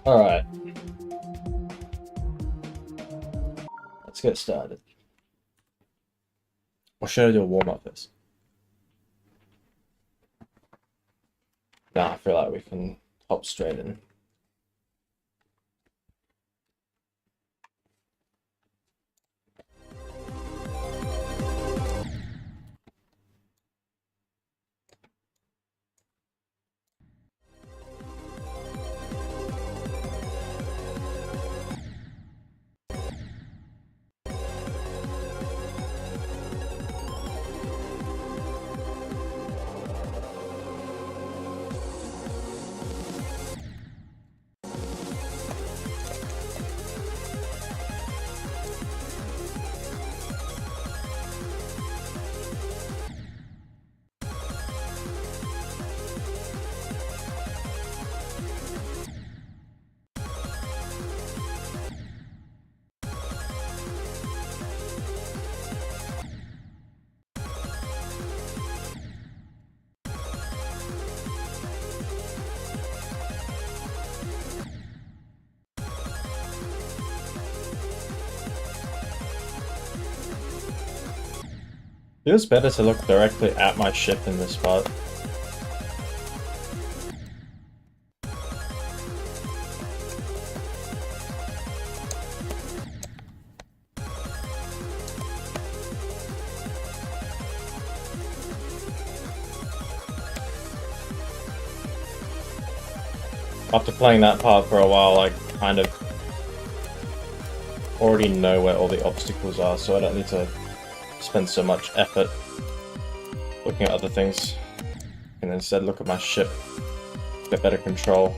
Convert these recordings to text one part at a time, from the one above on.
Alright, let's get started. Or should I do a warm-up first? Nah, I feel like we can hop straight in. Feels better to look directly at my ship in this part. After playing that part for a while, I kind of already know where all the obstacles are, so I don't need to spend so much effort looking at other things. I can instead look at my ship, get better control.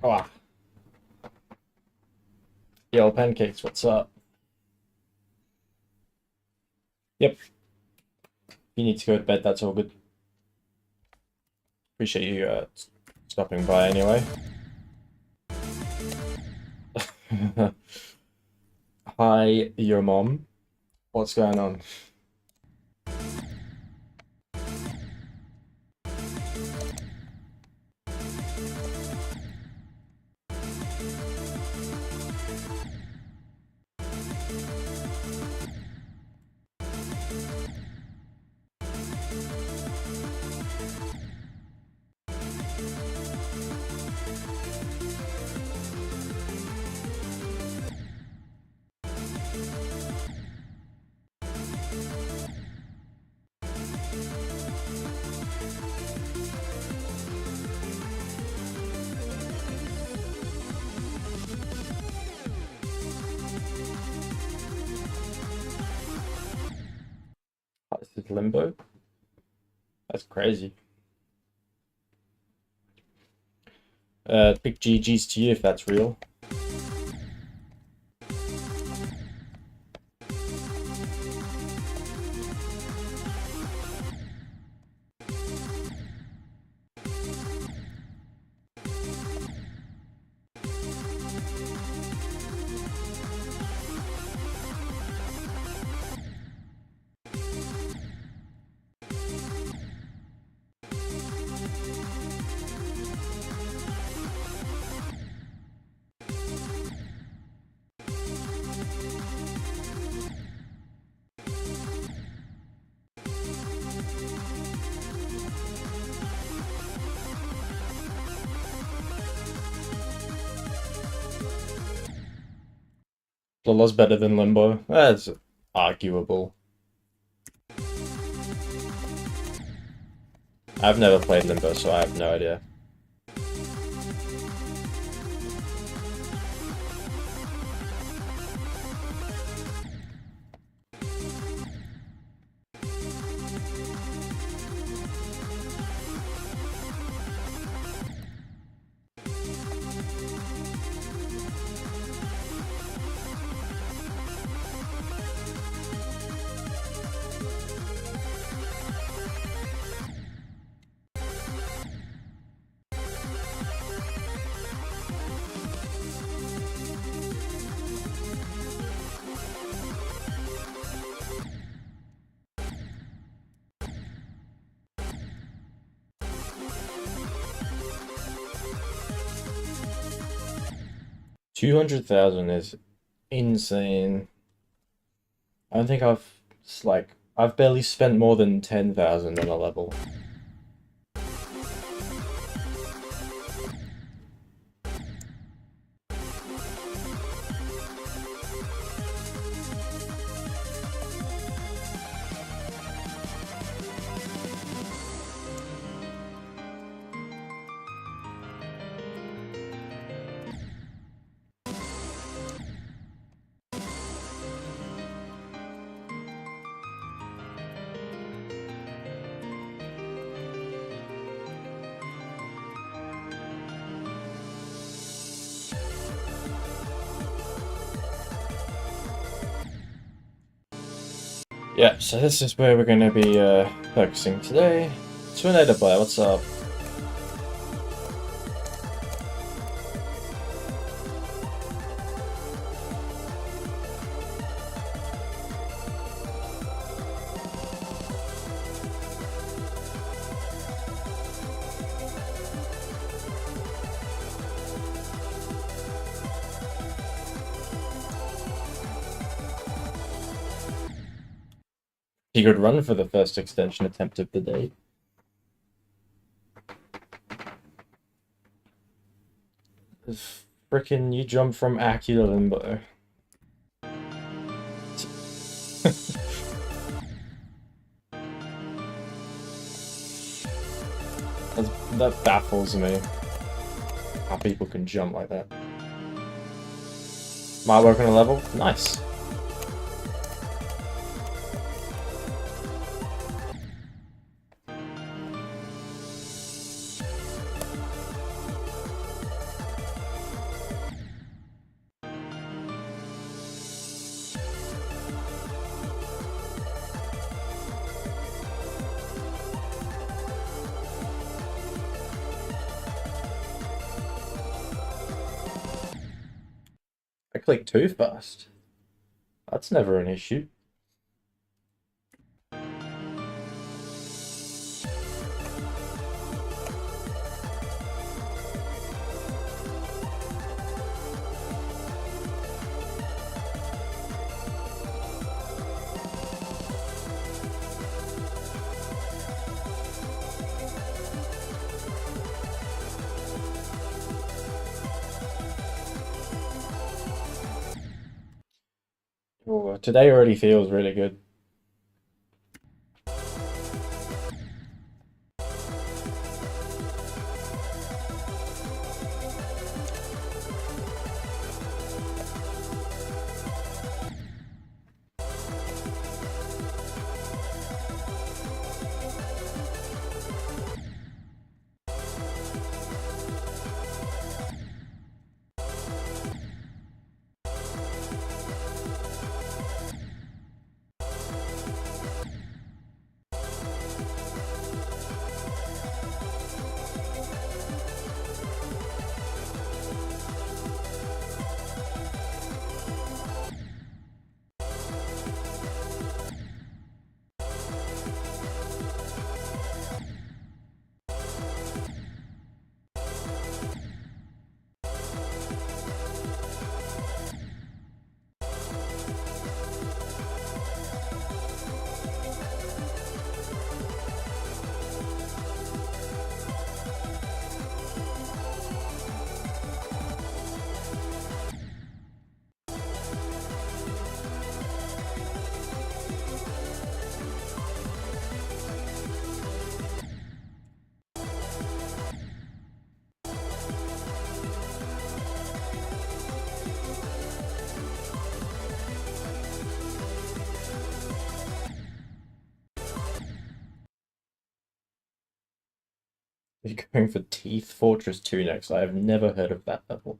Oh, yo, pancakes, what's up? Yep, you need to go to bed, that's all good. Appreciate you stopping by anyway. Hi, your mom. What's going on? Oh, this is Limbo? That's crazy. Big GG's to you if that's real. Bloodlust better than Limbo. That's arguable. I've never played Limbo, so I have no idea. $200,000 is insane. I don't think I've barely spent more than 10,000 on a level. Yeah, so this is where we're going to be focusing today. Tornado Boy, what's up? He could run for the first extension attempt of the day. Frickin' you jump from Aki to Limbo. That baffles me. How people can jump like that. My work on a level? Nice. I clicked too fast. That's never an issue. Oh, today already feels really good. You're going for Teeth Fortress 2 next. I have never heard of that level.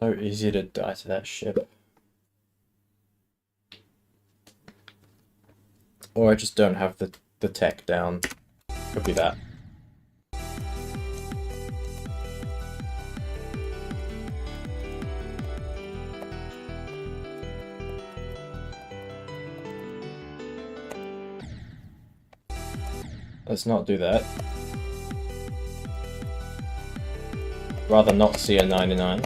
So easy to die to that ship. Or I just don't have the tech down. Could be that. Let's not do that. Rather not see a 99.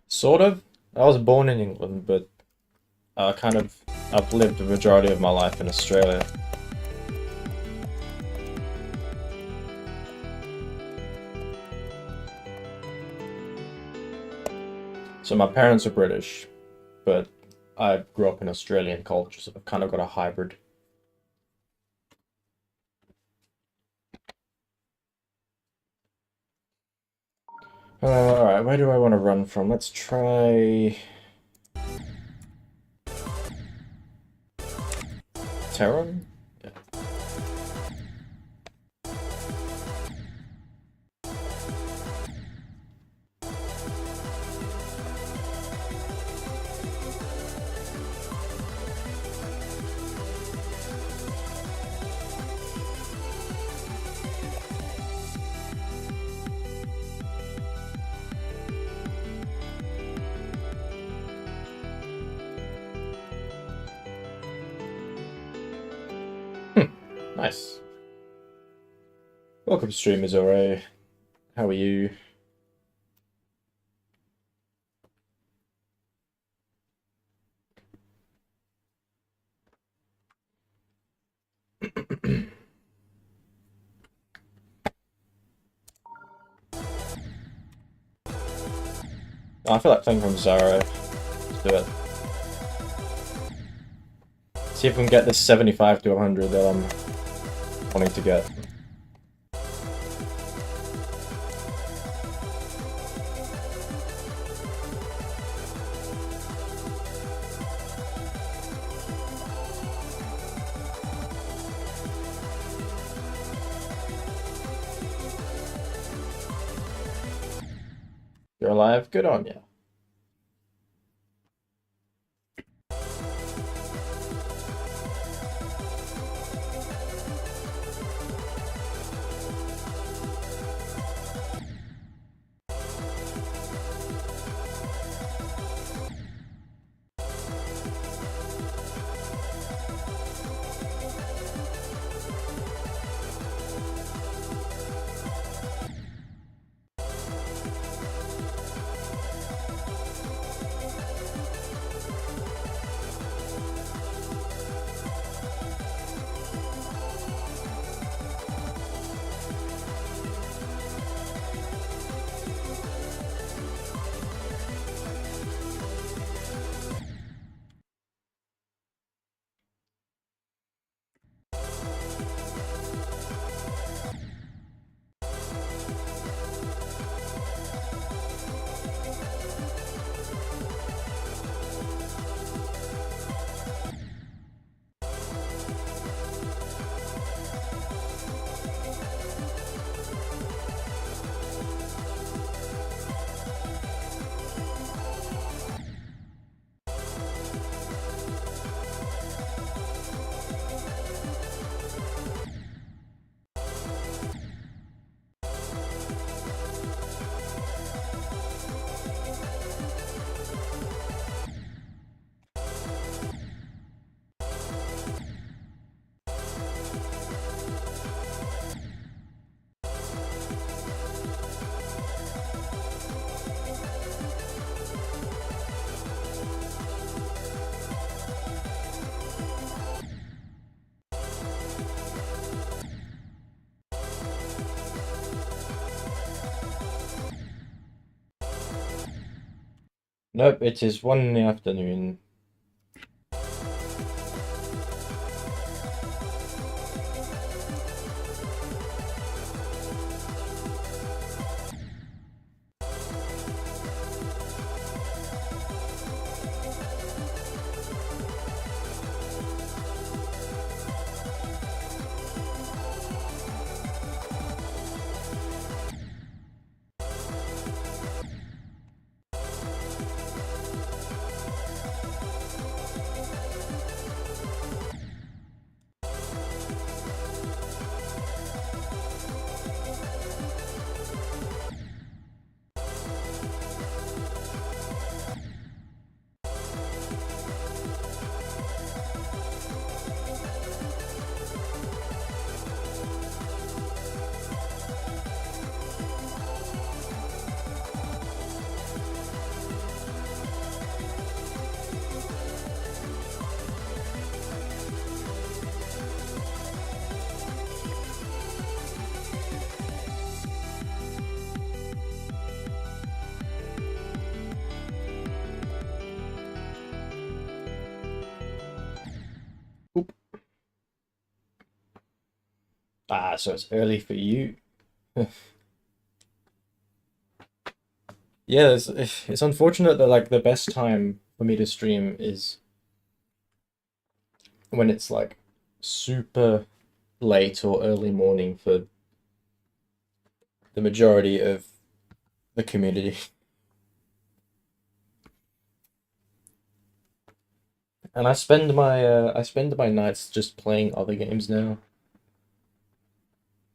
Sort of. I was born in England, but I've lived the majority of my life in Australia. So my parents are British, but I grew up in Australian culture, so I've kind of got a hybrid. Alright, where do I want to run from? Let's try... Terran? Yeah. Nice. Welcome streamers, alright. How are you? I feel like playing from Zara. Let's do it. See if we can get this 75 to 100 that I'm wanting to get. You're alive? Good on ya. Nope, it is 1 in the afternoon. Oop. Ah, so it's early for you. Yeah, it's unfortunate that like the best time for me to stream is when it's like super late or early morning for the majority of the community. And I spend my nights just playing other games now.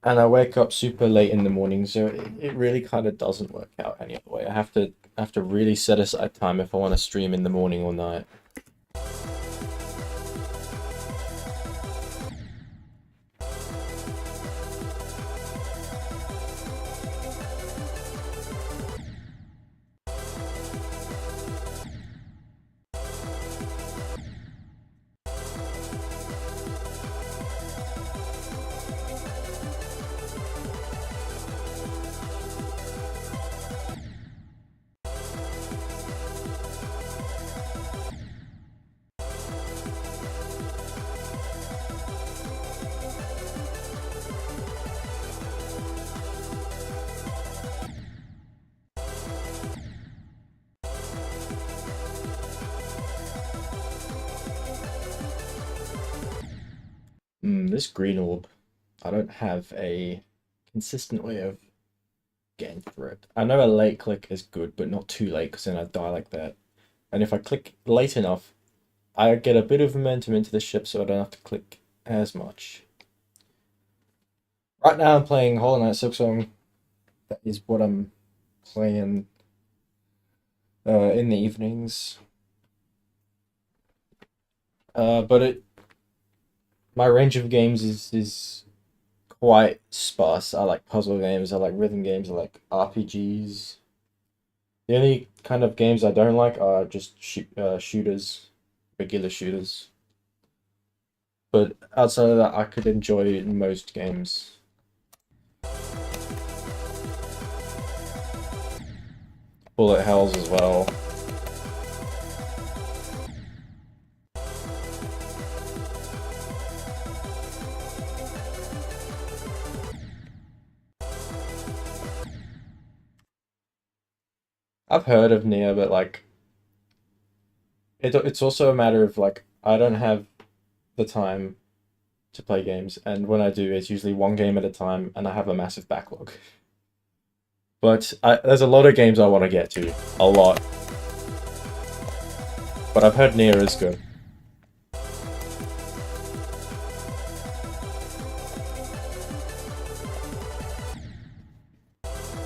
And I wake up super late in the morning, so it really kind of doesn't work out any other way. I have to really set aside time if I want to stream in the morning or night. This green orb, I don't have a consistent way of getting through it. I know a late click is good, but not too late because then I die like that. And if I click late enough, I get a bit of momentum into the ship so I don't have to click as much. Right now I'm playing Hollow Knight Silksong. That is what I'm playing in the evenings. But my range of games is quite sparse. I like puzzle games, I like rhythm games, I like RPGs. The only kind of games I don't like are just shooters, regular shooters. But outside of that, I could enjoy most games. Bullet hells as well. I've heard of Nier, but like it's also a matter of like I don't have the time to play games, and when I do, it's usually one game at a time, and I have a massive backlog. But there's a lot of games I want to get to, a lot. But I've heard Nier is good.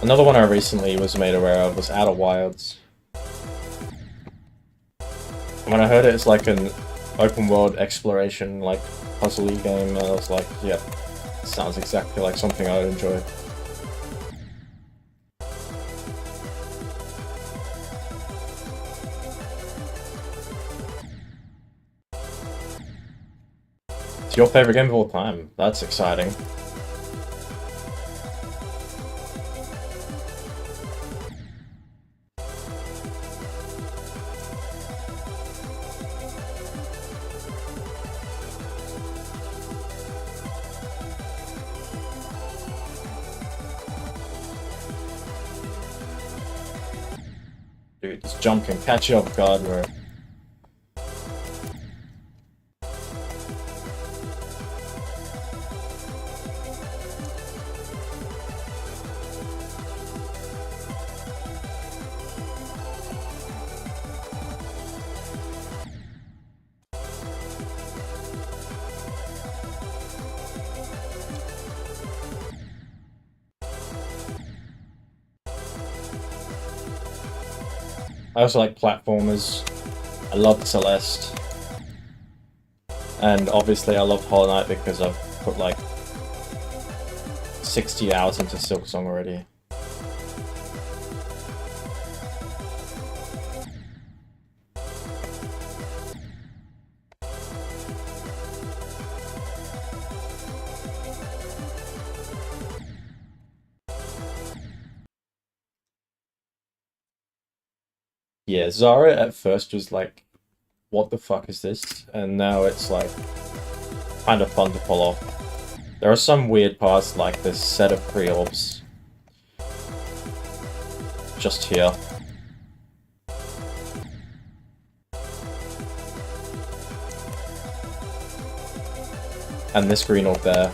Another one I recently was made aware of was Outer Wilds. When I heard it's like an open world exploration, like puzzle-y game, I was like, yep, sounds exactly like something I would enjoy. It's your favorite game of all time. That's exciting. Dude, this jump can catch you off guard, bro. I also like platformers. I love Celeste. And obviously I love Hollow Knight because I've put like 60 hours into Silksong already. Yeah, Zara at first was like, what the fuck is this? And now it's like kind of fun to pull off. There are some weird parts like this set of pre-orbs just here. And this green orb there.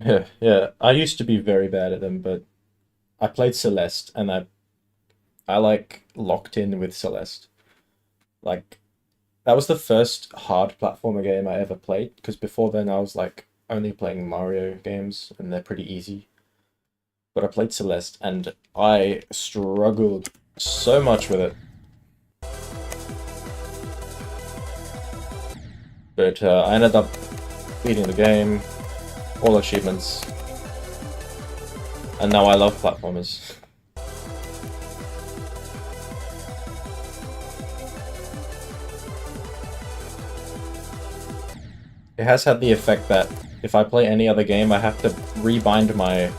Yeah, yeah. I used to be very bad at them, but I played Celeste and I like locked in with Celeste. Like that was the first hard platformer game I ever played, because before then I was like only playing Mario games and they're pretty easy. But I played Celeste and I struggled so much with it. But I ended up beating the game, all achievements, and now I love platformers. It has had the effect that if I play any other game, I have to rebind my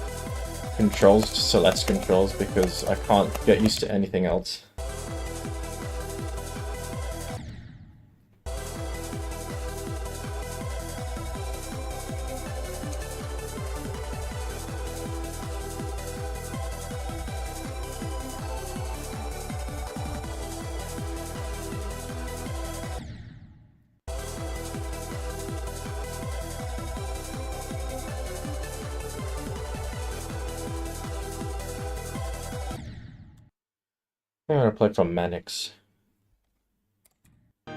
controls to Celeste controls because I can't get used to anything else. I'm gonna play from Manix. I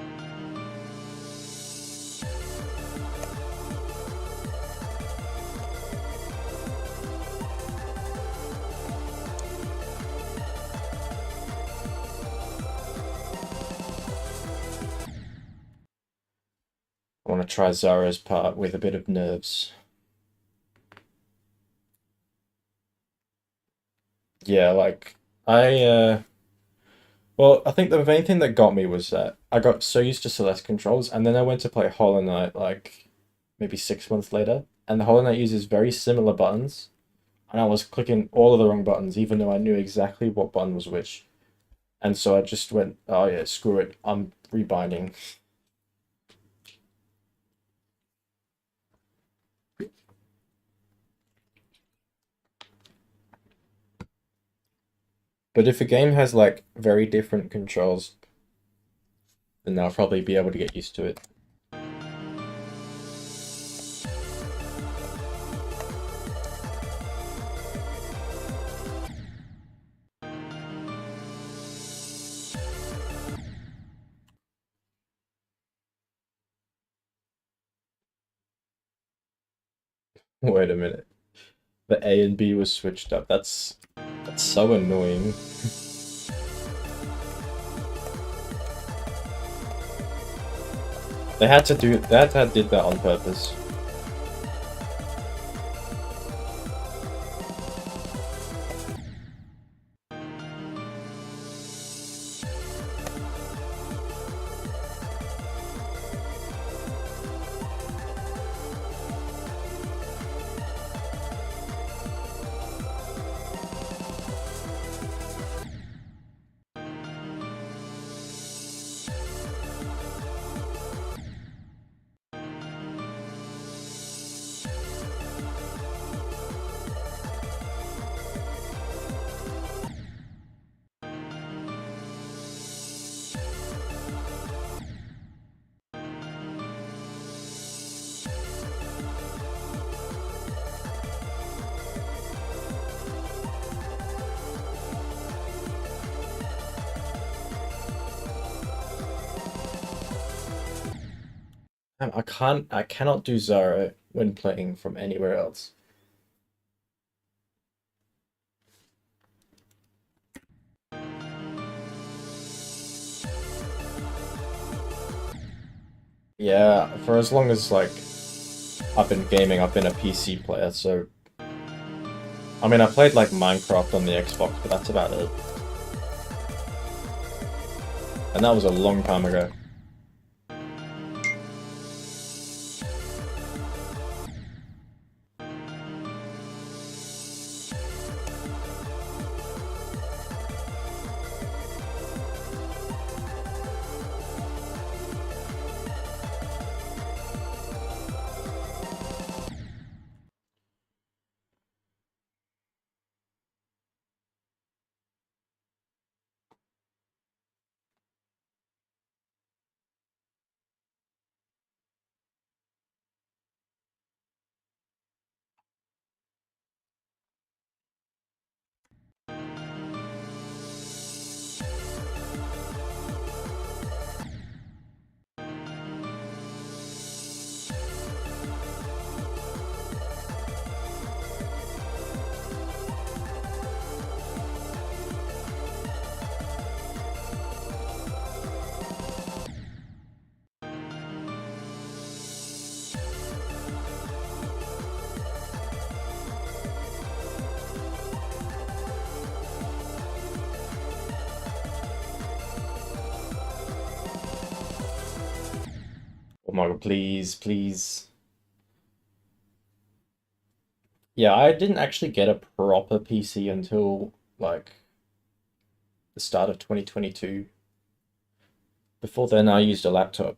want to try Zara's part with a bit of nerves. Yeah, like, well, I think the main thing that got me was that I got so used to Celeste controls, and then I went to play Hollow Knight, like, maybe 6 months later, and the Hollow Knight uses very similar buttons, and I was clicking all of the wrong buttons, even though I knew exactly what button was which. And so I just went, oh yeah, screw it, I'm rebinding. But if a game has, like, very different controls, then I'll probably be able to get used to it. Wait a minute. The A and B was switched up. That's so annoying. They had to do that. That did that on purpose. I cannot do Zara when playing from anywhere else. Yeah, for as long as like I've been gaming, I've been a PC player, so I mean I played like Minecraft on the Xbox, but that's about it. And that was a long time ago. Oh my god, please, please. Yeah, I didn't actually get a proper PC until like the start of 2022. Before then, I used a laptop.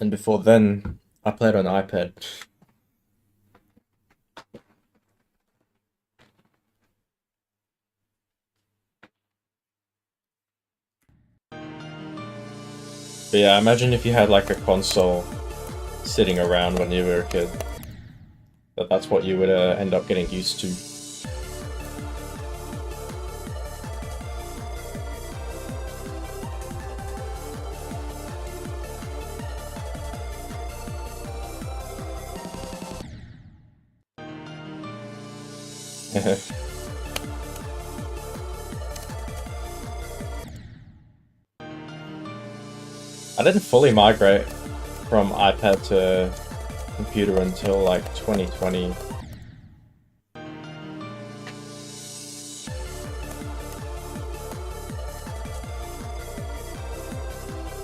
And before then, I played on iPad. But yeah, imagine if you had like a console sitting around when you were a kid. That's what you would end up getting used to. I didn't fully migrate from iPad to computer until like 2020.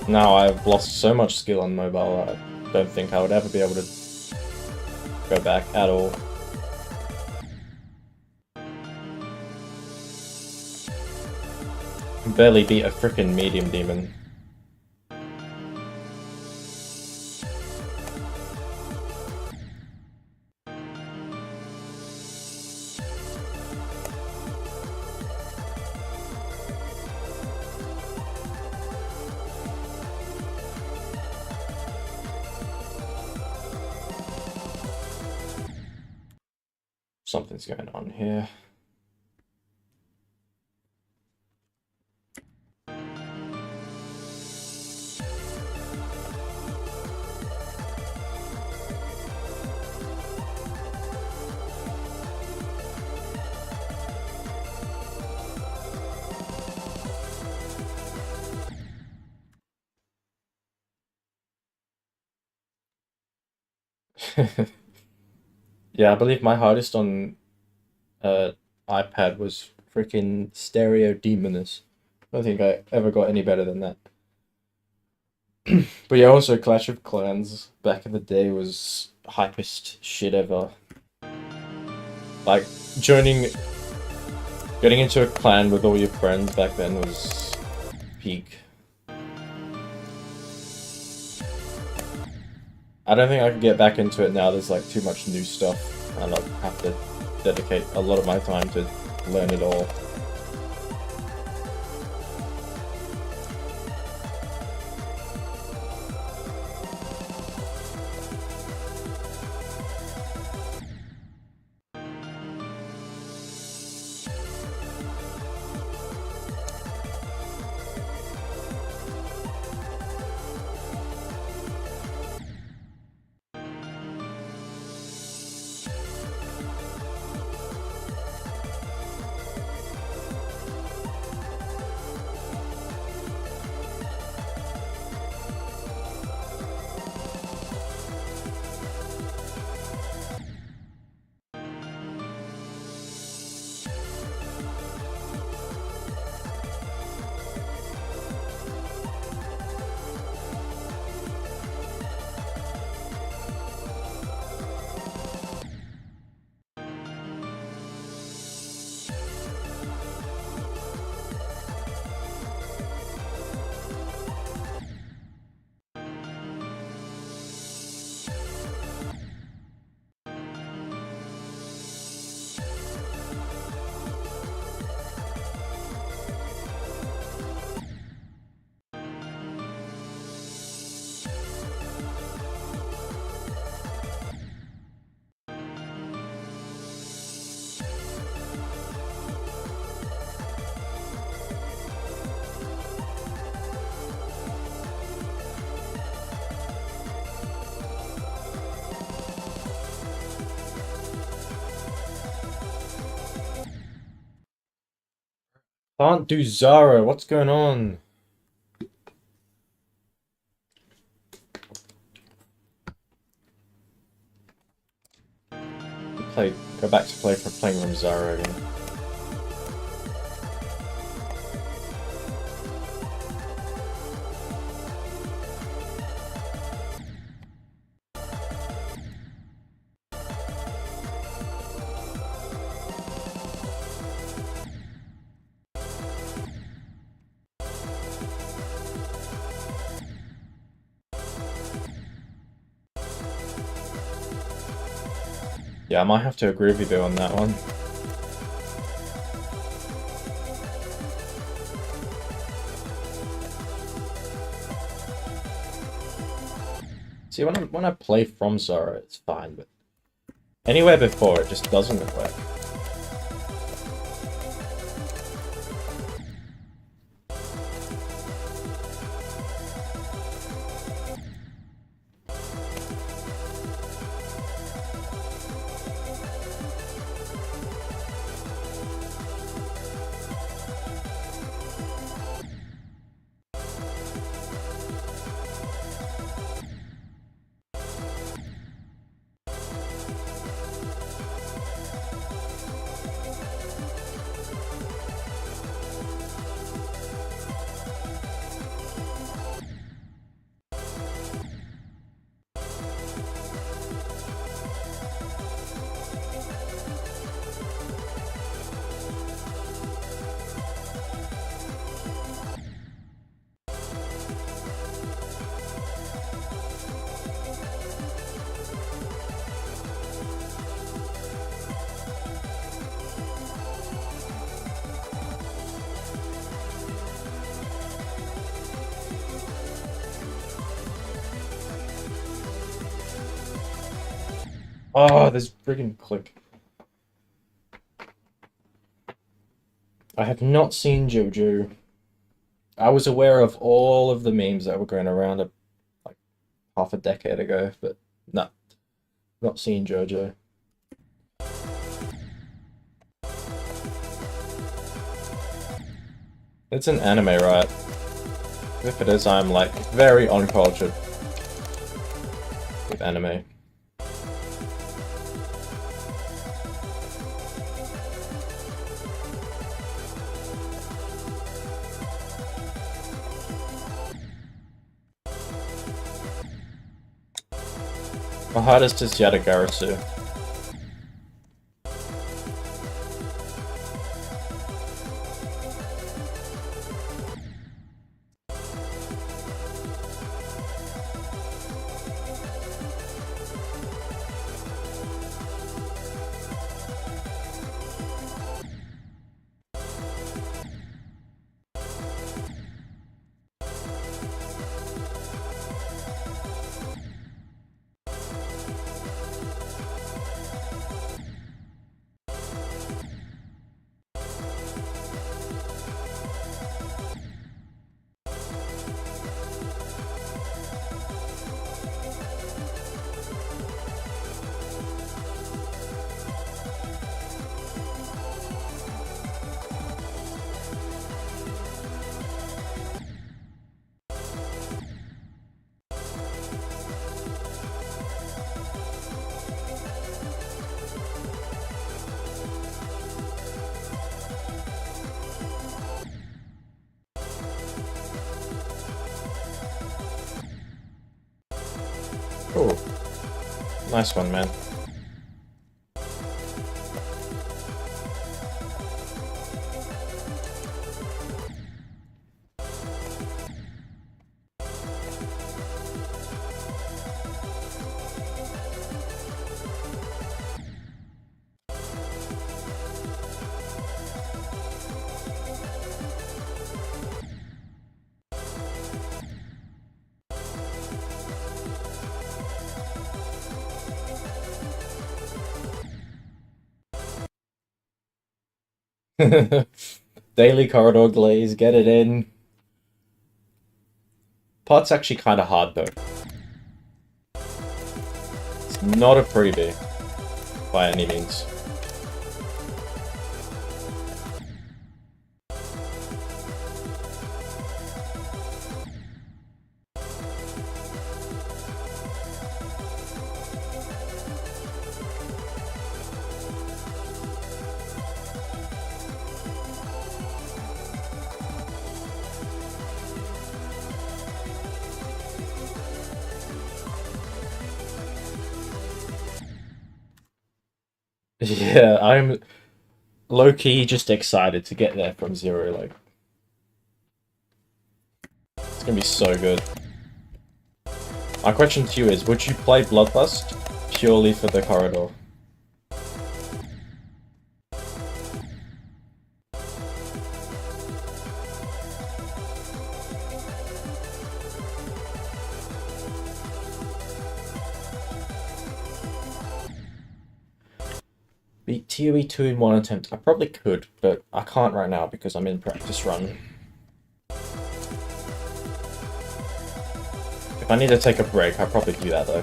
Now I've lost so much skill on mobile, I don't think I would ever be able to go back at all. Barely beat a freaking medium demon. Something's going on here. Yeah, I believe my hardest on uh, iPad was freaking Stereo Demoness. I don't think I ever got any better than that. But yeah, also Clash of Clans back in the day was hypest shit ever. Like joining, getting into a clan with all your friends back then was peak. I don't think I can get back into it now. There's like too much new stuff, and I'll have to dedicate a lot of my time to learn it all. Can't do Zara. What's going on? Go back to playing from Zara again. Yeah, I might have to agree with you on that one. See, when I play from Zara, it's fine, but anywhere before it just doesn't work. Oh, this friggin' click. I have not seen JoJo. I was aware of all of the memes that were going around like half a decade ago, but no, not seen JoJo. It's an anime, right? If it is, I'm like very uncultured with anime. My hardest is Yatagarasu. Cool. Nice one, man. Daily corridor glaze, get it in. Pot's actually kind of hard though. It's not a freebie by any means. Yeah, I'm low key just excited to get there from zero. Like, it's gonna be so good. My question to you is, would you play Bloodlust purely for the corridor? Beat ToE 2 in one attempt. I probably could, but I can't right now because I'm in practice run. If I need to take a break, I'll probably do that though.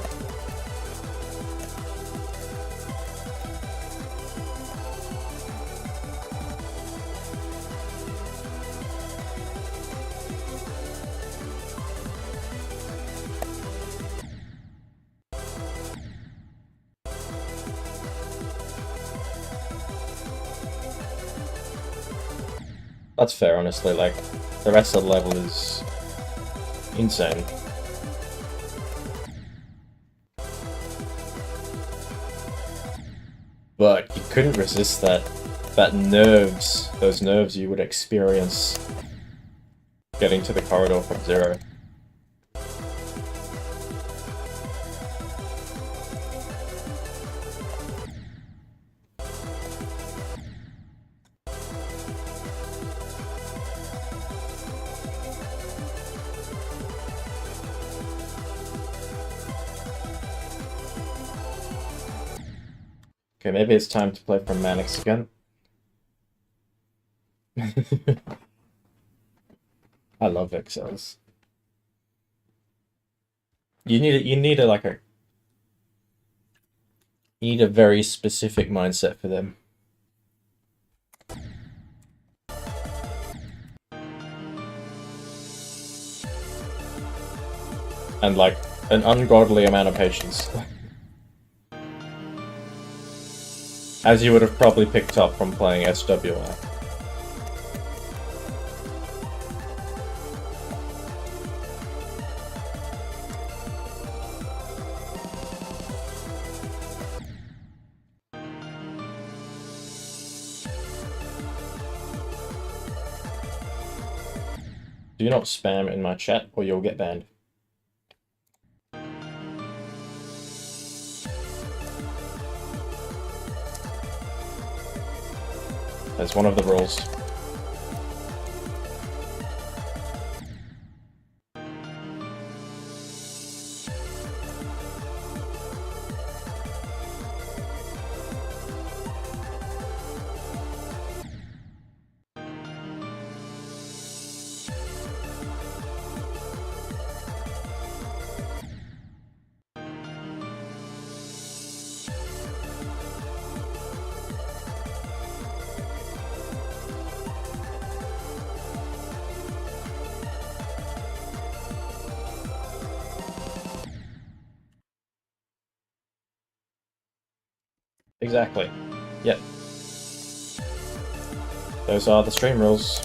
That's fair, honestly. Like, the rest of the level is insane. But you couldn't resist those nerves you would experience getting to the corridor from zero. Okay, maybe it's time to play from Manix again. I love XLs. You need a very specific mindset for them. And like an ungodly amount of patience. As you would have probably picked up from playing SWI. Do not spam in my chat or you'll get banned. That's one of the rules. Exactly. Yep. Those are the stream rules.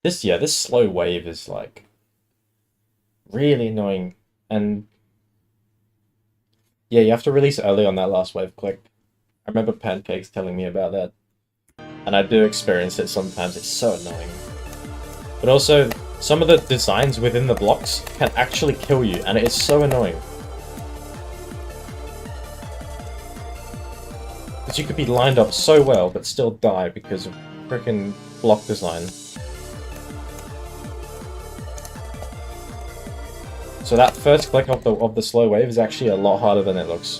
This slow wave is like really annoying, and yeah, you have to release early on that last wave click. I remember Pancakes telling me about that, and I do experience it sometimes. It's so annoying. But also, some of the designs within the blocks can actually kill you, and it is so annoying. Because you could be lined up so well, but still die because of freaking block design. So that first click of the slow wave is actually a lot harder than it looks.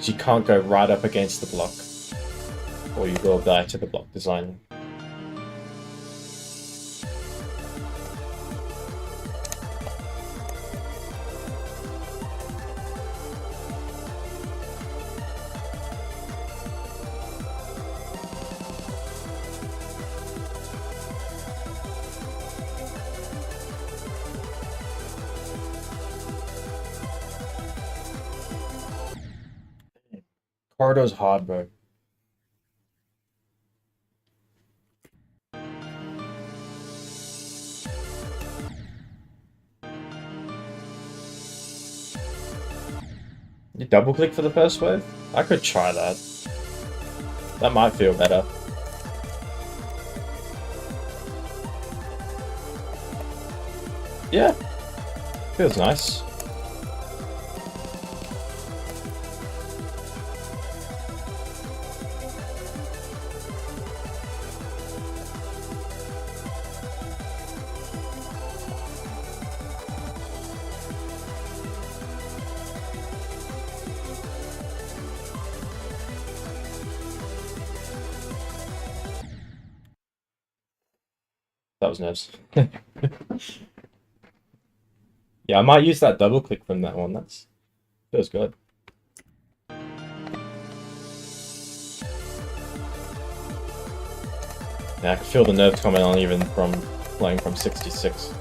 You can't go right up against the block, or you will die to the block design. Corridor's hard, bro. You double click for the first wave? I could try that. That might feel better. Yeah. Feels nice. That was nerves. Yeah, I might use that double click from that one. That's feels good. Yeah, I can feel the nerves coming on even from playing from 66.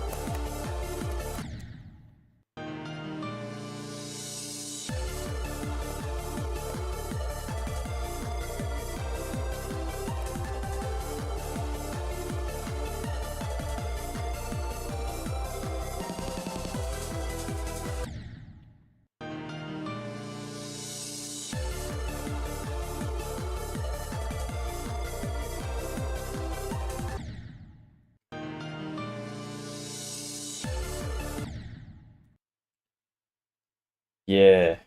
Yeah.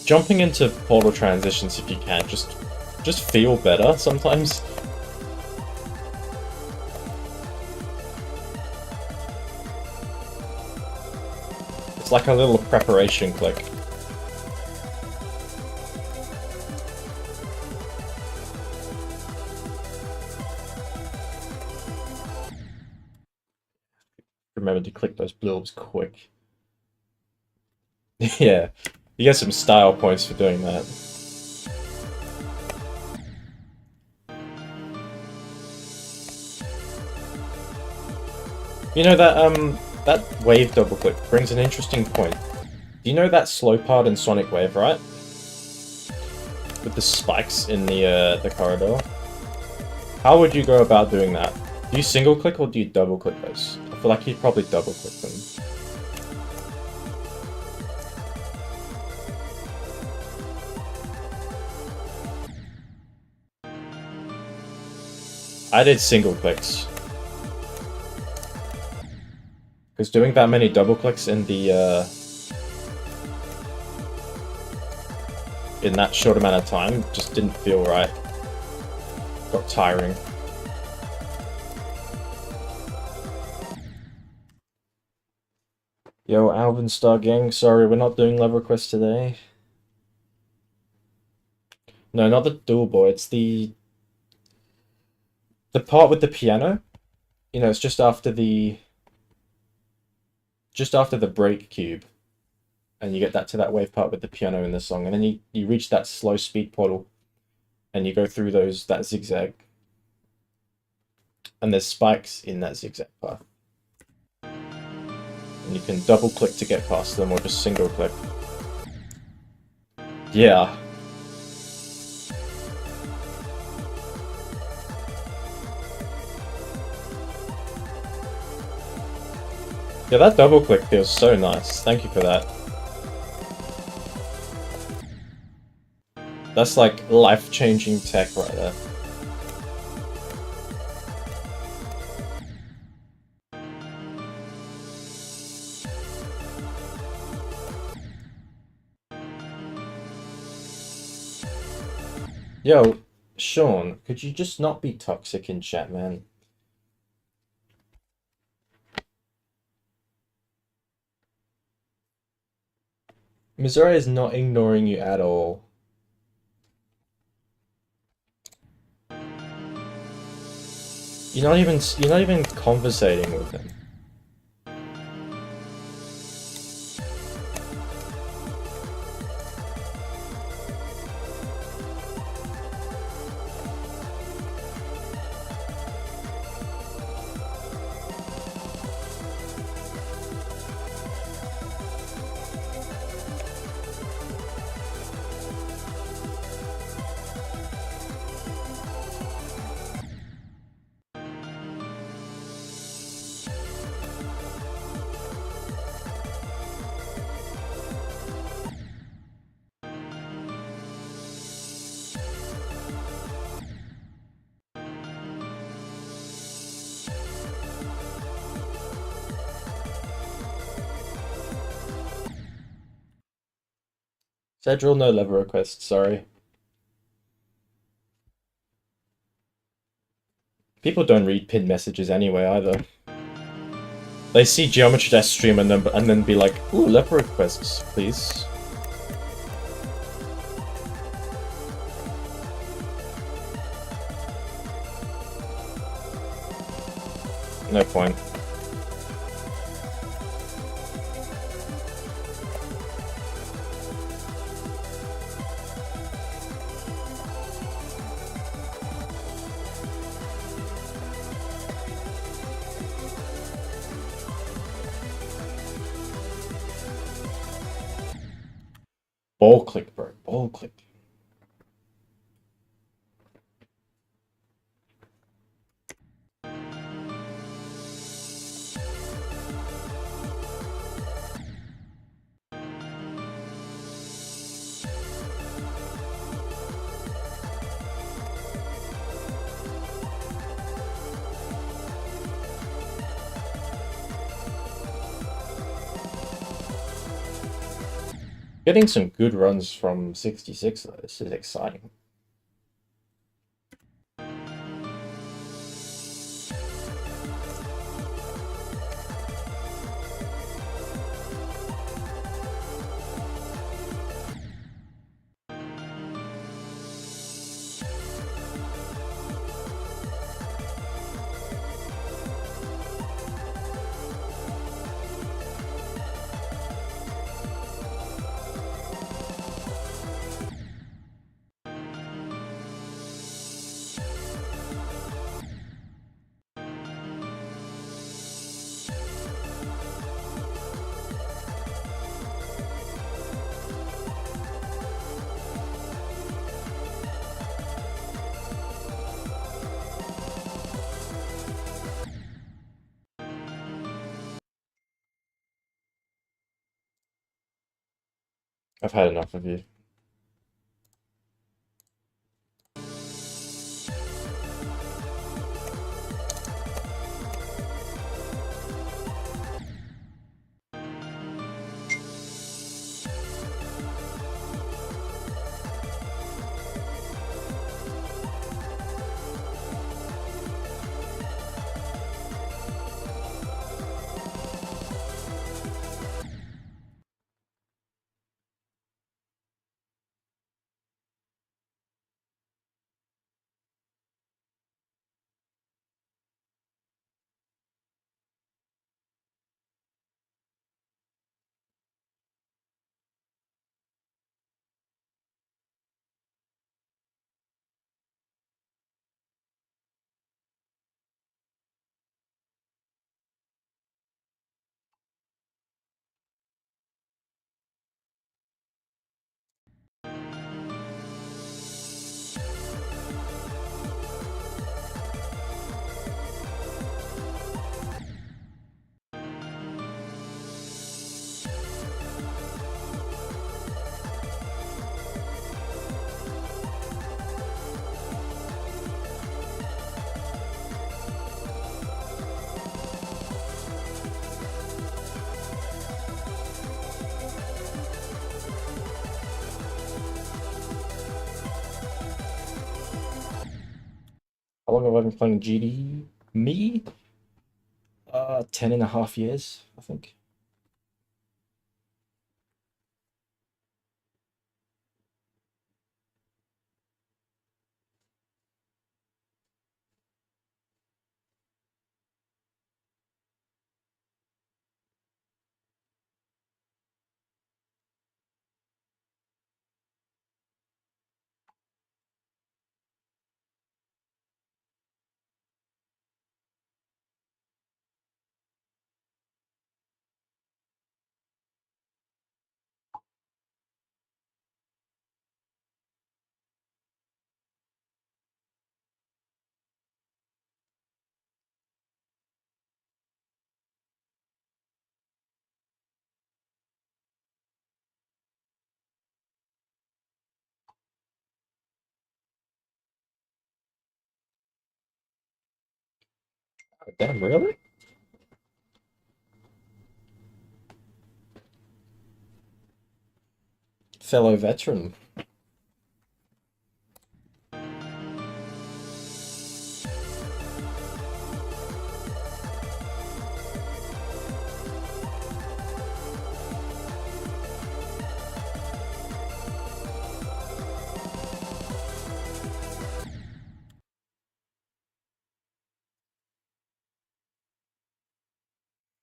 Jumping into portal transitions if you can, just feel better sometimes. It's like a little preparation click. Remember to click those blue orbs quick. Yeah, you get some style points for doing that. You know that wave double click brings an interesting point. Do you know that slow part in Sonic Wave, right? With the spikes in the corridor. How would you go about doing that? Do you single click or do you double click those? I feel like you'd probably double click them. I did single clicks. Because doing that many double clicks in in that short amount of time just didn't feel right. Got tiring. Yo, Alvin Star Gang, sorry, we're not doing Love Request today. No, not the dual boy, it's the part with the piano. You know, it's just after the break cube. And you get that to that wave part with the piano in the song, and then you reach that slow speed portal and you go through that zigzag. And there's spikes in that zigzag path. And you can double click to get past them or just single click. Yeah. Yeah, that double click feels so nice. Thank you for that. That's like life-changing tech right there. Yo, Sean, could you just not be toxic in chat, man? Missouri is not ignoring you at all. You're not even conversating with them. Schedule no level requests, sorry. People don't read pinned messages anyway either. They see Geometry Dash stream and then be like, ooh, level requests, please. No point. Ball click, bro. Ball click. Getting some good runs from 66 though. This is exciting. I've had enough of you. How long have I been playing GD? Me? 10.5 years, I think. Damn, really? fellow veteran.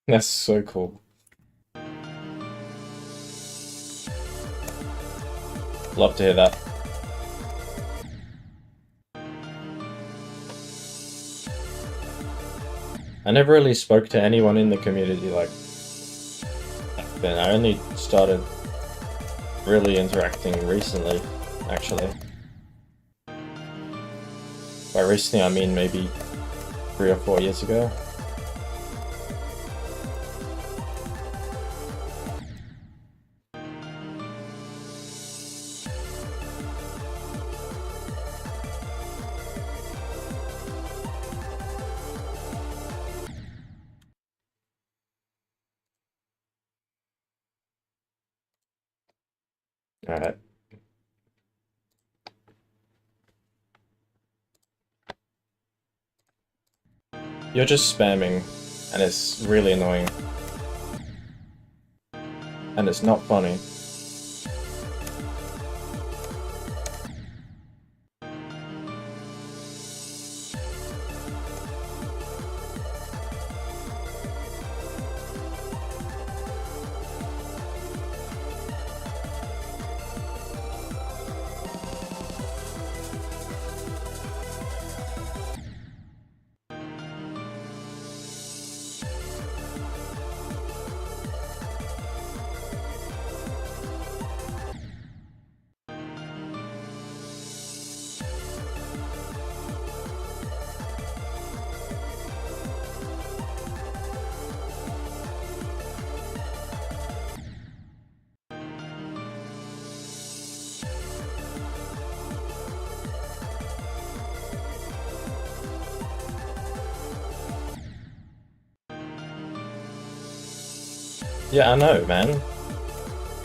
That's so cool. Love to hear that. I never really spoke to anyone in the community like back then. I only started really interacting recently, actually. By recently, I mean maybe 3 or 4 years ago. Alright. You're just spamming, and it's really annoying. And it's not funny. Yeah, I know, man.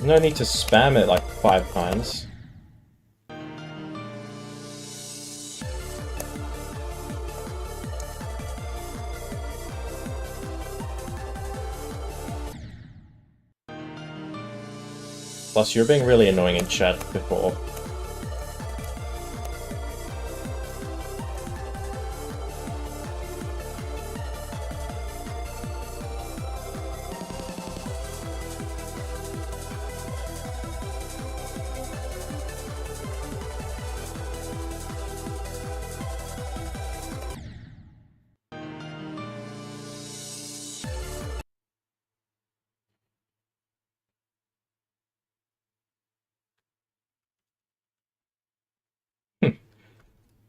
No need to spam it like 5 times. Plus, you're being really annoying in chat before.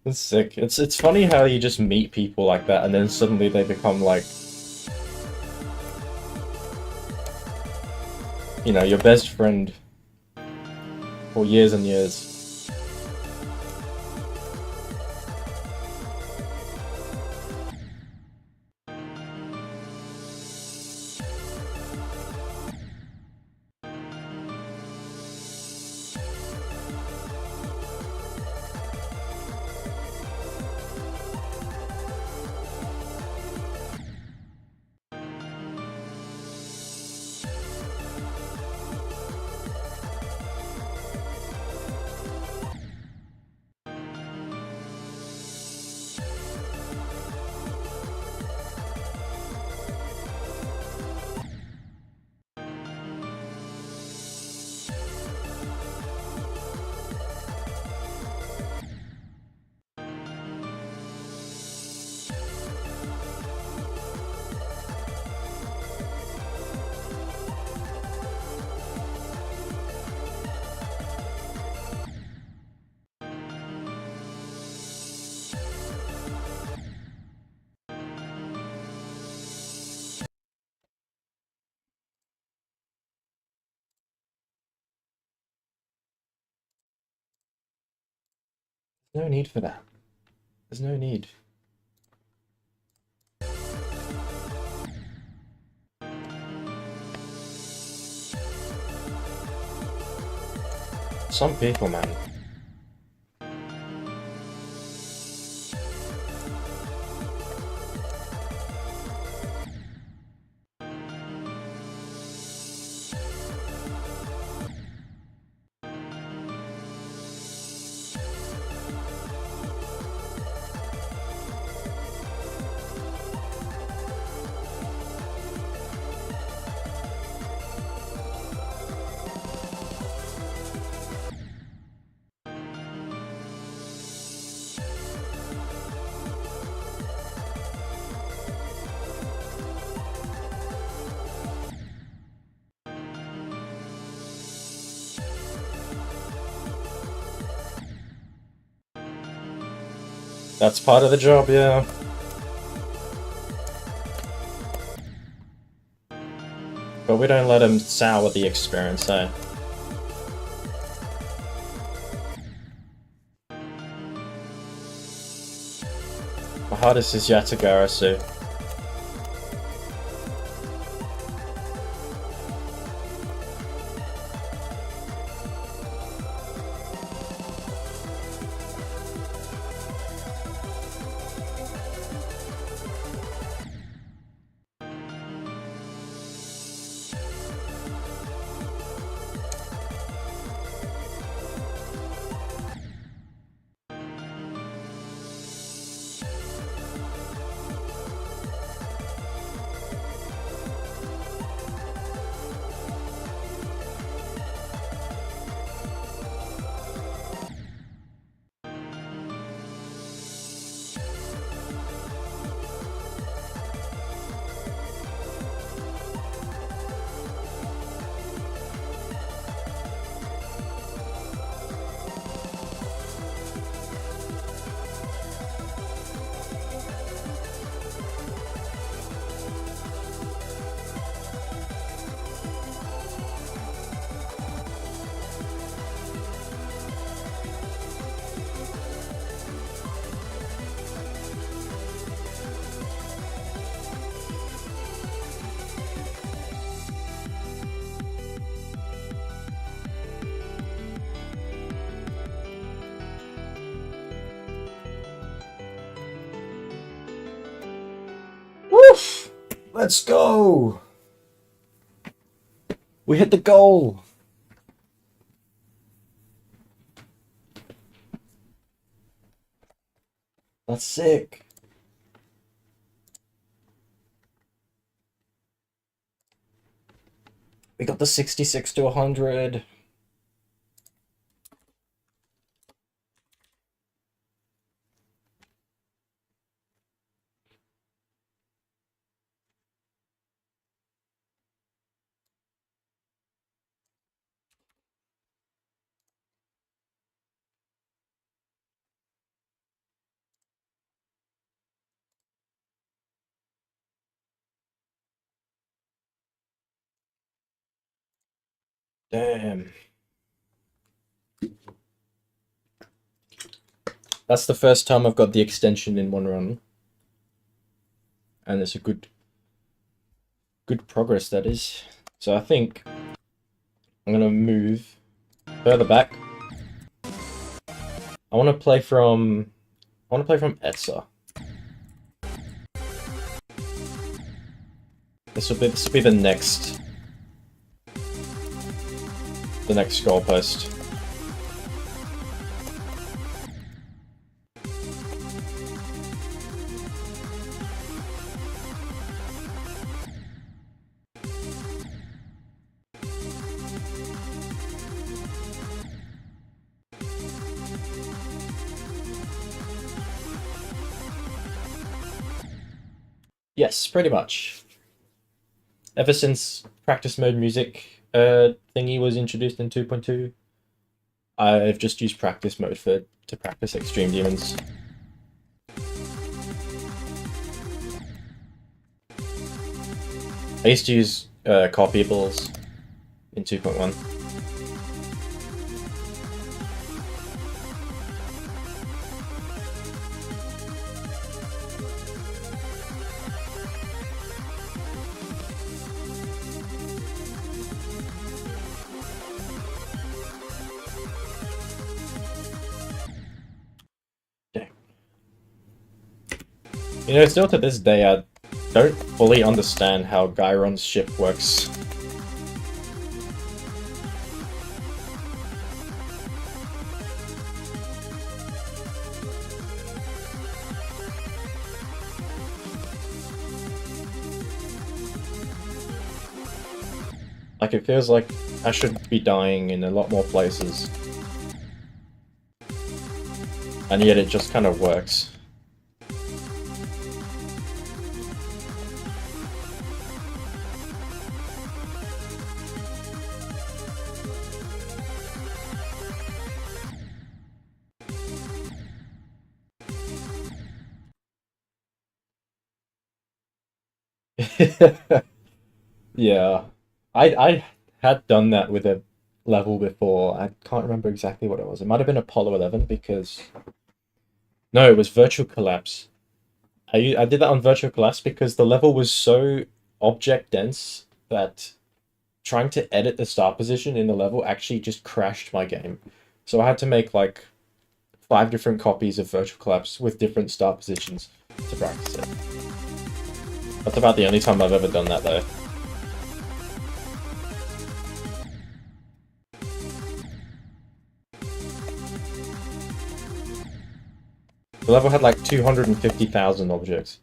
It's sick. It's funny how you just meet people like that and then suddenly they become like, you know, your best friend for years and years. No need for that. There's no need. Some people, man. That's part of the job, yeah. But we don't let him sour the experience, eh? My hardest is Yatagarasu. Woof! Let's go! We hit the goal! That's sick. We got the 66 to 100. Damn. That's the first time I've got the extension in one run. And it's a good progress, that is. So I think I'm gonna move further back. I wanna play from Etsa. This will be the next goalpost. Yes, pretty much. Ever since practice mode music thingy was introduced in 2.2, I've just used practice mode to practice Extreme Demons. I used to use copyables in 2.1. You know, still to this day, I don't fully understand how Gyron's ship works. Like, it feels like I should be dying in a lot more places. And yet it just kind of works. Yeah. I had done that with a level before. I can't remember exactly what it was. It might have been Apollo 11 because... No, it was Virtual Collapse. I did that on Virtual Collapse because the level was so object dense that trying to edit the start position in the level actually just crashed my game. So I had to make like 5 different copies of Virtual Collapse with different start positions to practice it. That's about the only time I've ever done that though. The level had like 250,000 objects.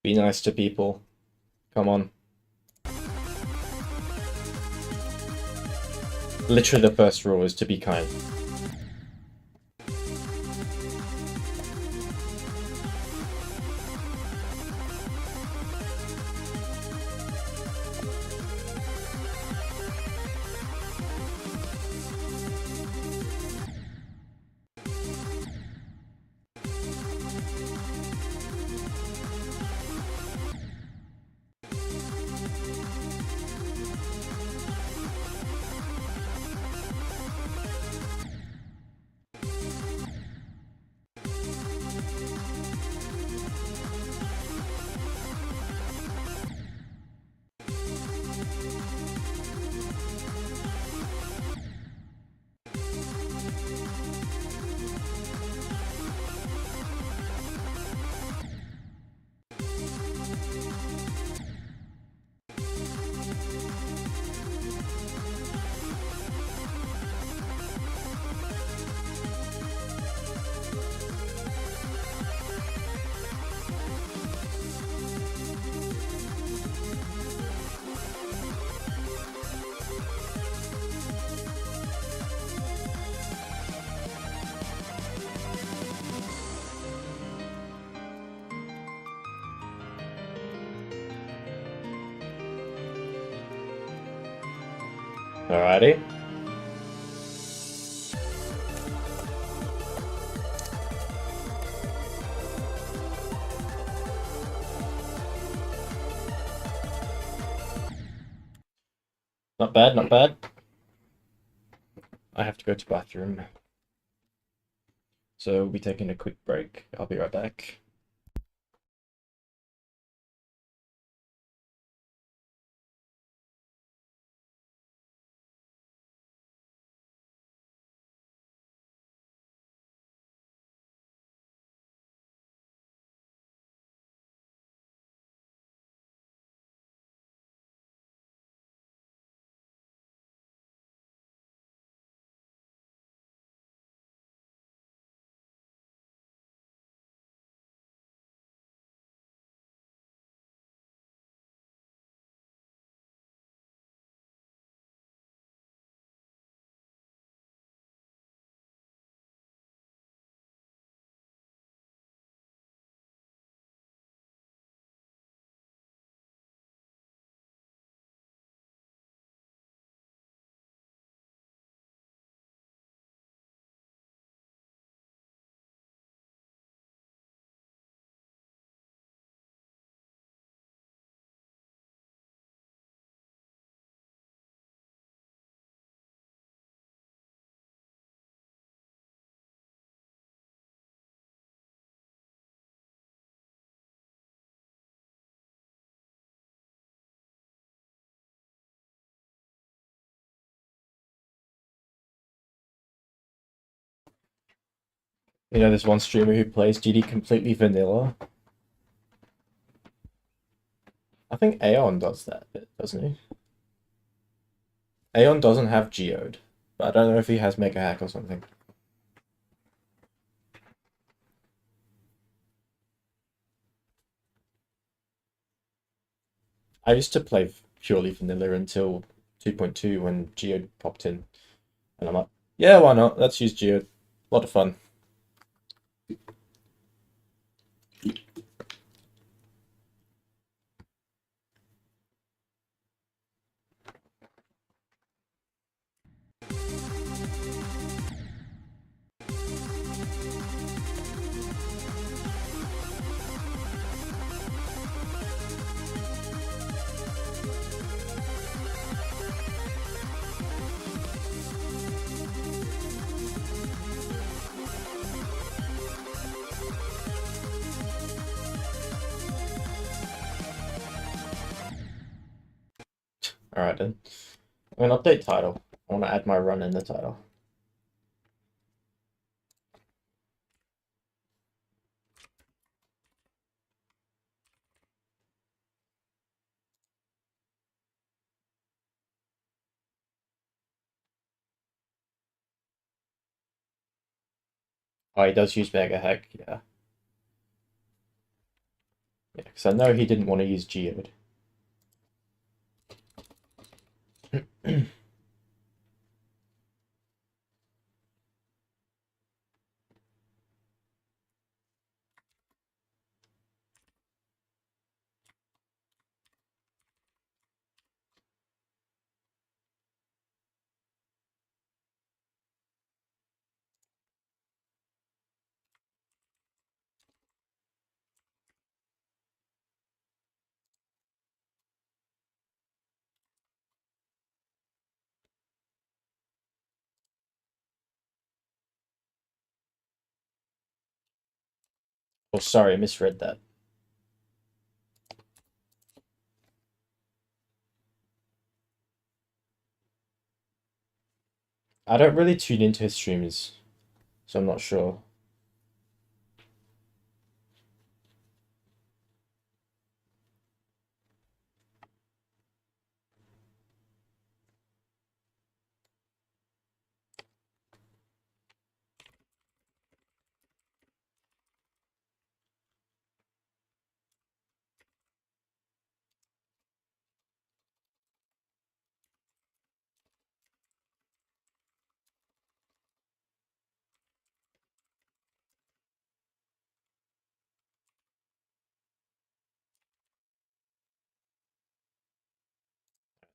Be nice to people. Come on. Literally the first rule is to be kind. Alrighty. Not bad, not bad. I have to go to the bathroom. So we'll be taking a quick break. I'll be right back. You know, there's one streamer who plays GD completely vanilla. I think Aeon does that bit, doesn't he? Aeon doesn't have Geode, but I don't know if he has Mega Hack or something. I used to play purely vanilla until 2.2 when Geode popped in, and I'm like, yeah, why not? Let's use Geode. A lot of fun. Alright then. I'm gonna update title. I want to add my run in the title. Oh, he does use Mega Hack, yeah. Yeah, because I know he didn't want to use Geode. Oh, sorry, I misread that. I don't really tune into his streams, so I'm not sure.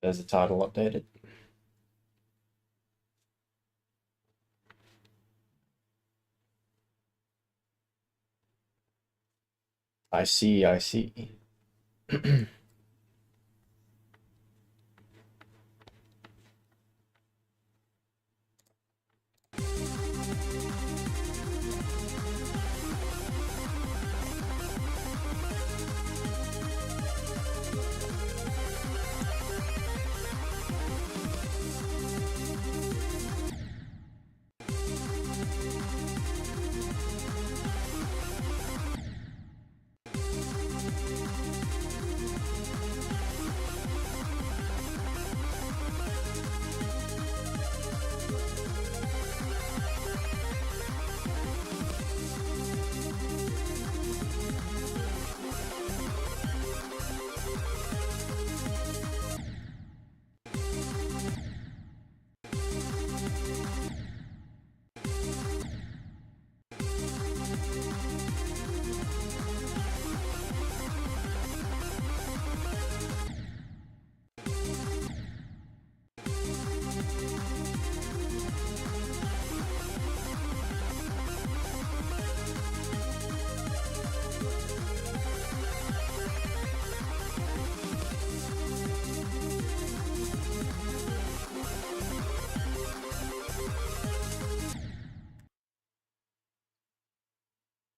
There's the title updated. I see, I see.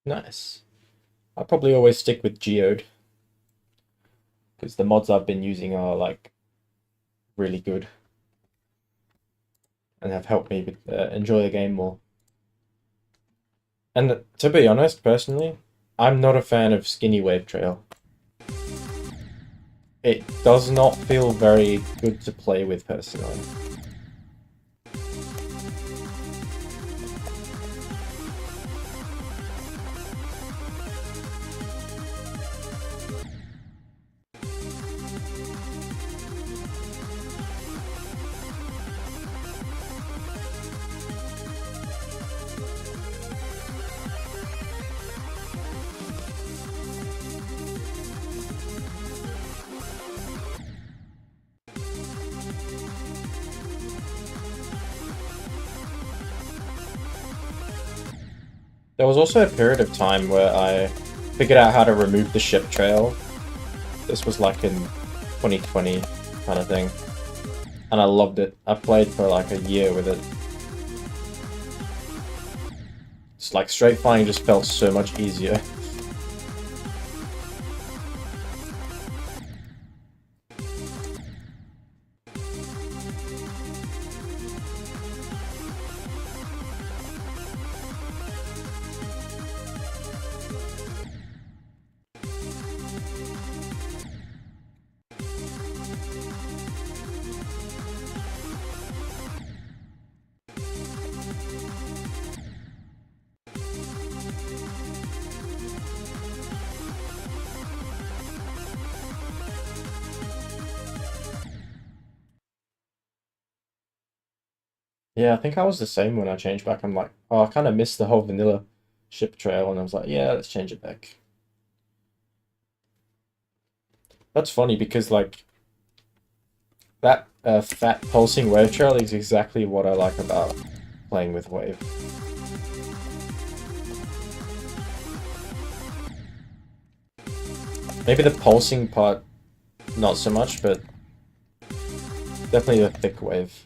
Nice. I'll probably always stick with Geode because the mods I've been using are like really good and have helped me enjoy the game more. And to be honest, personally, I'm not a fan of skinny wave trail. It does not feel very good to play with personally. There was also a period of time where I figured out how to remove the ship trail. This was like in 2020 kind of thing. And I loved it. I played for like a year with it. It's like straight flying just felt so much easier. Yeah, I think I was the same when I changed back. I'm like, oh, I kind of missed the whole vanilla ship trail, and I was like, yeah, let's change it back. That's funny because like that fat pulsing wave trail is exactly what I like about playing with wave. Maybe the pulsing part, not so much, but definitely the thick wave.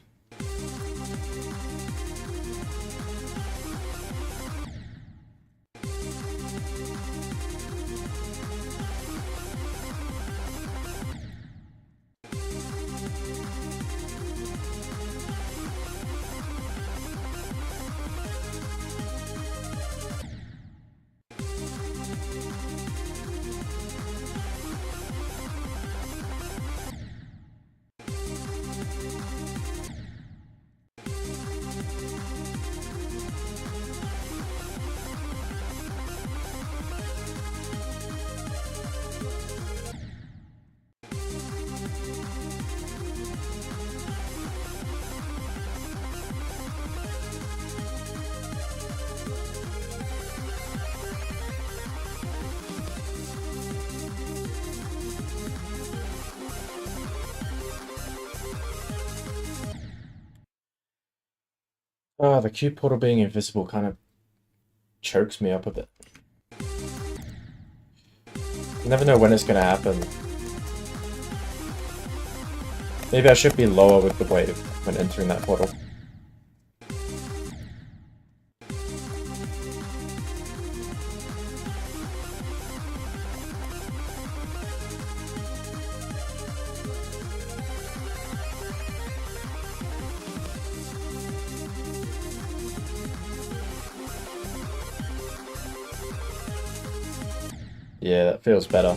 Oh, the Q portal being invisible kind of chokes me up a bit. You never know when it's gonna happen. Maybe I should be lower with the wave when entering that portal. Yeah, that feels better.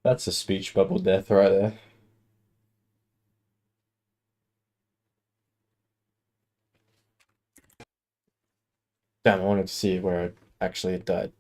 That's a speech bubble death right there. Damn, I wanted to see where it actually died.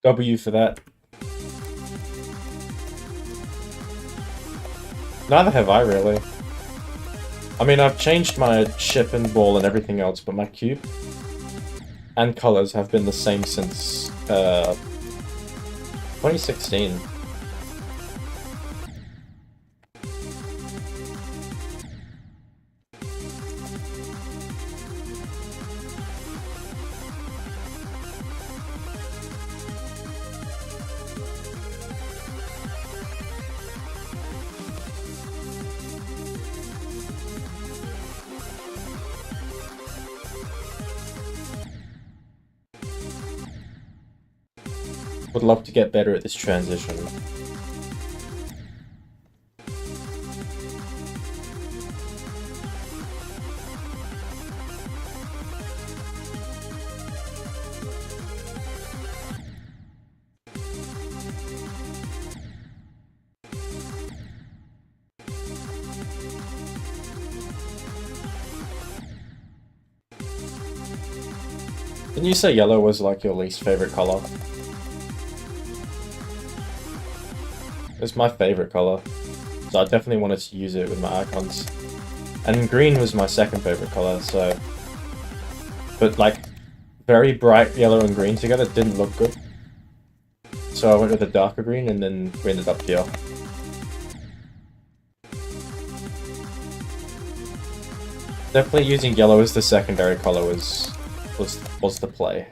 W for that. Neither have I, really. I mean, I've changed my ship and ball and everything else, but my cube and colors have been the same since 2016. Would love to get better at this transition. Didn't you say yellow was like your least favorite color? It's my favorite color, so I definitely wanted to use it with my icons. And green was my second favorite color, so... But like, very bright yellow and green together didn't look good. So I went with a darker green, and then we ended up here. Definitely using yellow as the secondary color was the play.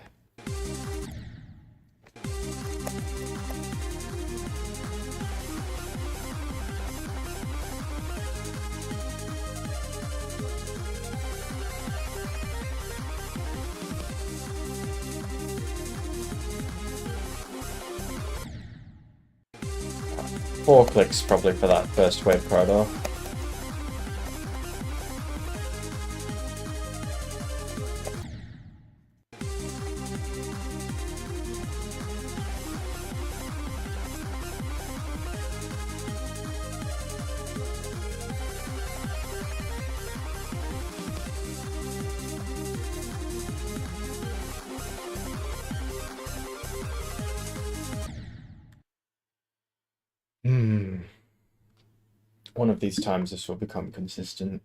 Four clicks probably for that first wave corridor. One of these times this will become consistent.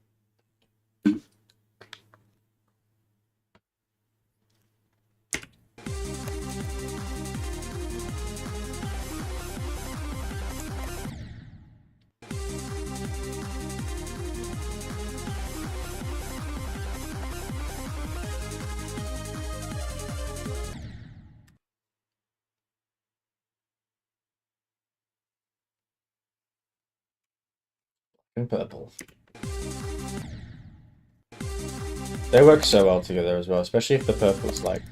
And purple. They work so well together as well, especially if the purple's like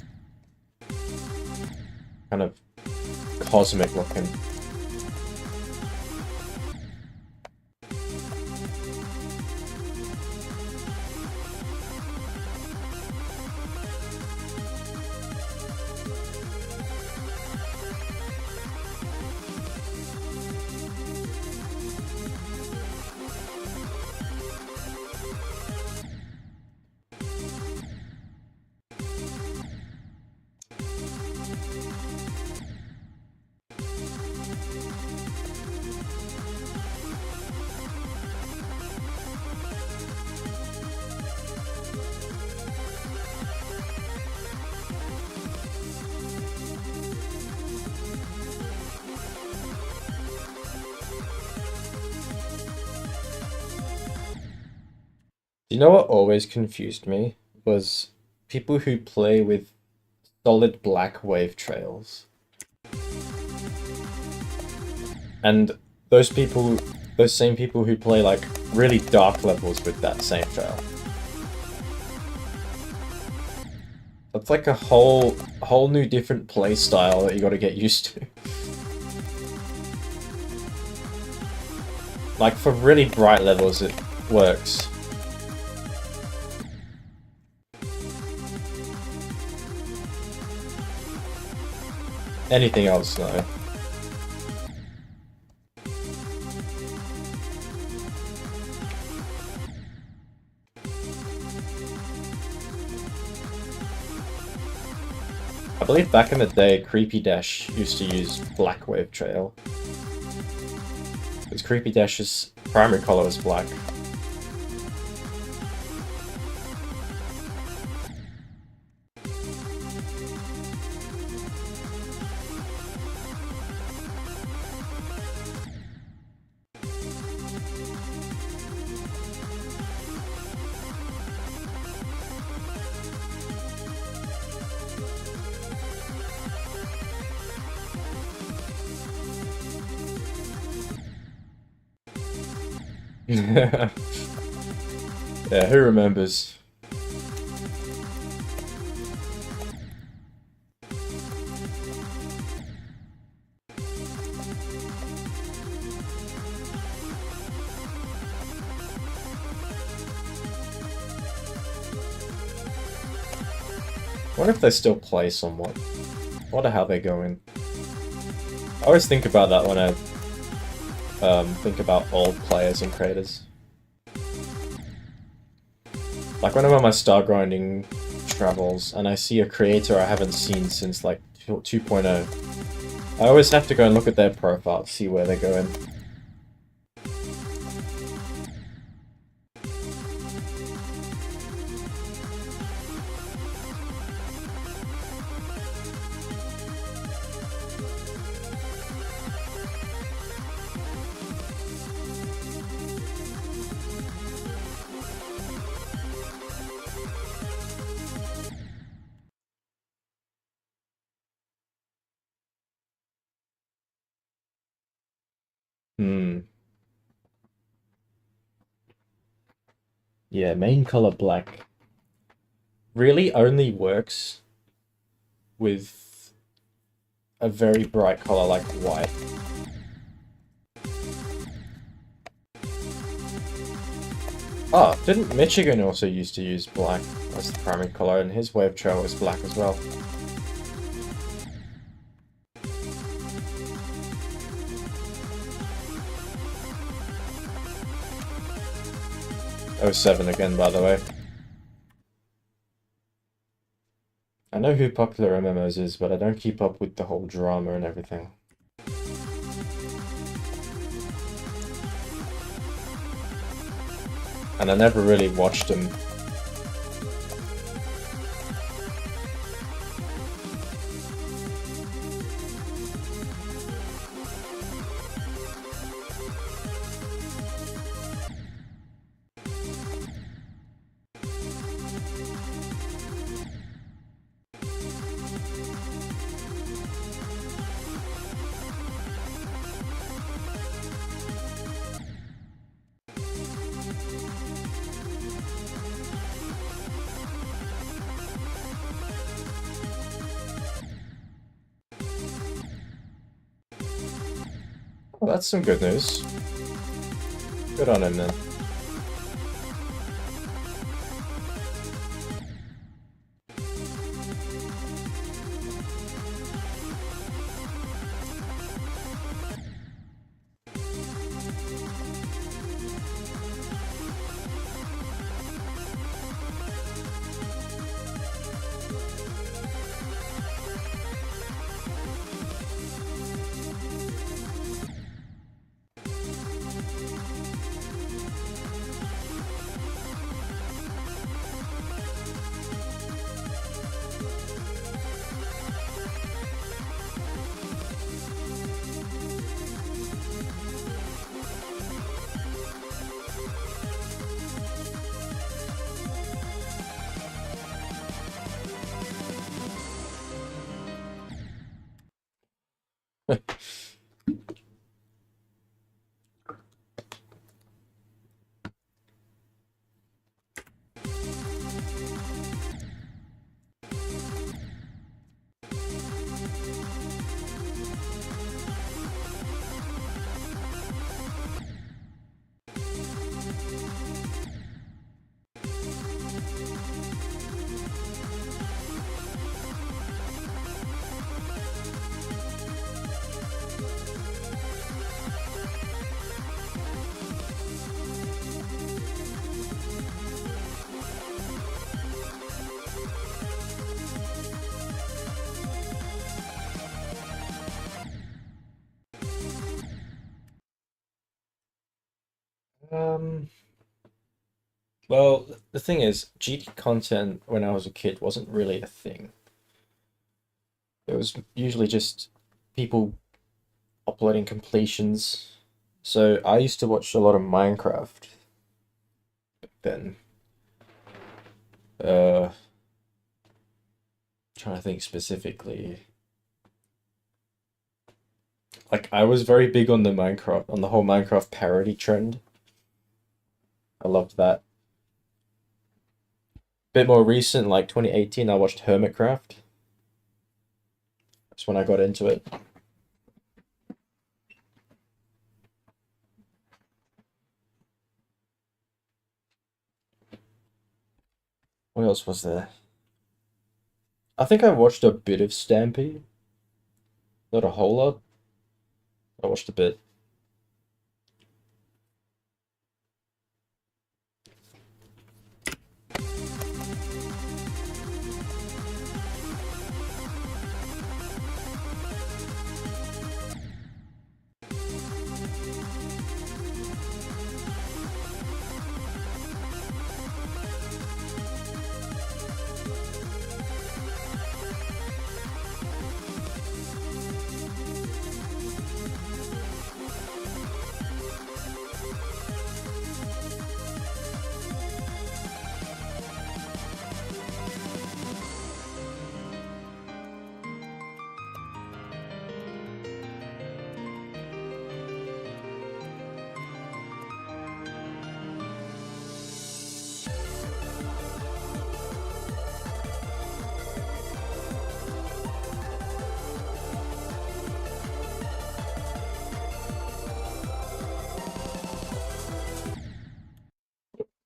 kind of cosmic looking. You know what always confused me was people who play with solid black wave trails. And those people, those same people who play like really dark levels with that same trail. That's like a whole new different play style that you got to get used to. Like for really bright levels, it works. Anything else, no. I believe back in the day, Creepy Dash used to use Black Wave Trail. Because Creepy Dash's primary color was black. Yeah, who remembers? I wonder if they still play somewhat. I wonder how they're going. I always think about that when I think about old players and creators. Like when I'm on my star grinding travels and I see a creator I haven't seen since like 2.0, I always have to go and look at their profile to see where they're going. Hmm. Yeah, main color black really only works with a very bright color like white. Oh, didn't Michigan also used to use black as the primary color, and his wave trail was black as well? Oh, 07 again, by the way. I know who Popular MMOs is, but I don't keep up with the whole drama and everything. And I never really watched them. Well, that's some good news. Good on him then. Um, well, the thing is, GT content when I was a kid wasn't really a thing. It was usually just people uploading completions. So I used to watch a lot of Minecraft then. Uh, Trying to think specifically. Like I was very big on the whole Minecraft parody trend. I loved that. Bit more recent, like 2018, I watched Hermitcraft. That's when I got into it. What else was there? I think I watched a bit of Stampy. Not a whole lot. I watched a bit.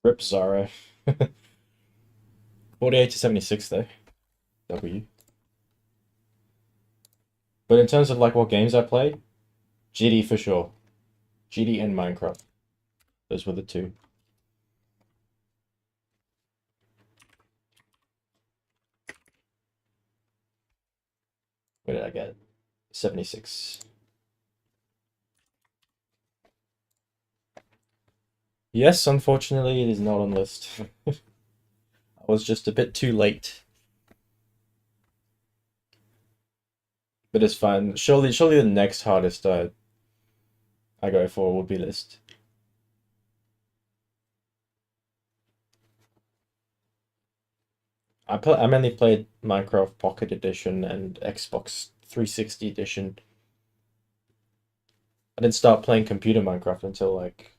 Rip Zara. 48 to 76 though. W. But in terms of like what games I played, GD for sure. GD and Minecraft. Those were the two. What did I get? 76. Yes, unfortunately, it is not on list. I was just a bit too late. But it's fine. Surely the next hardest I go for will be list. I mainly played Minecraft Pocket Edition and Xbox 360 Edition. I didn't start playing computer Minecraft until like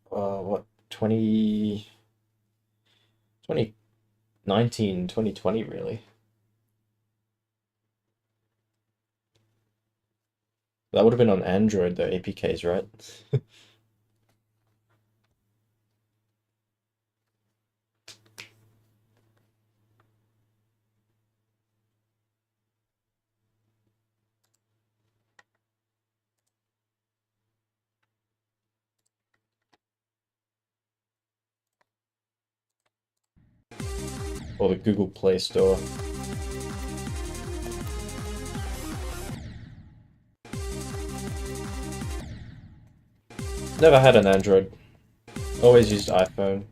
what 2019, 2020 really. That would have been on Android, the APKs, right? Or the Google Play Store. Never had an Android. Always used iPhone.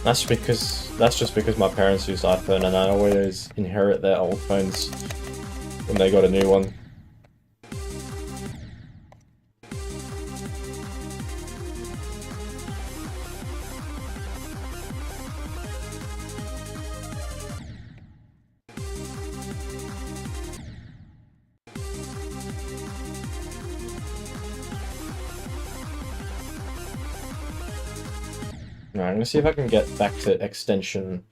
That's just because my parents used iPhone and I always inherit their old phones when they got a new one. Right, I'm gonna see if I can get back to extension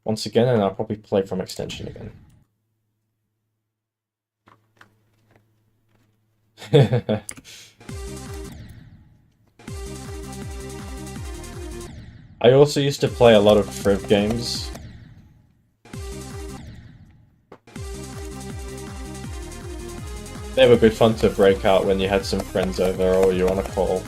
once again, and I'll probably play from extension again. I also used to play a lot of Friv games. They were good fun to break out when you had some friends over or you were on a call.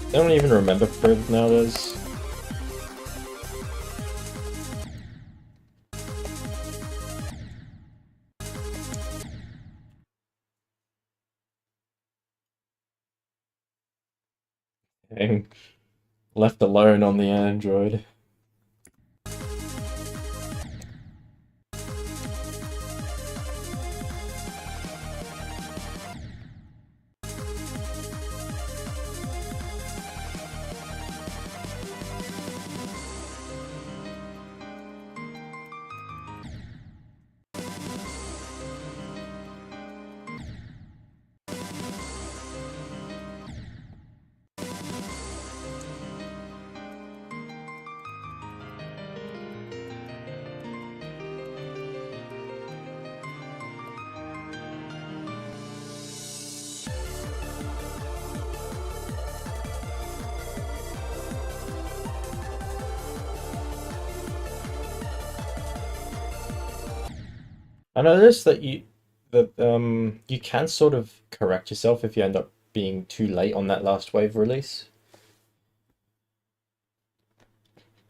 I don't even remember Friv nowadays. Being left alone on the Android. I noticed that you can sort of correct yourself if you end up being too late on that last wave release,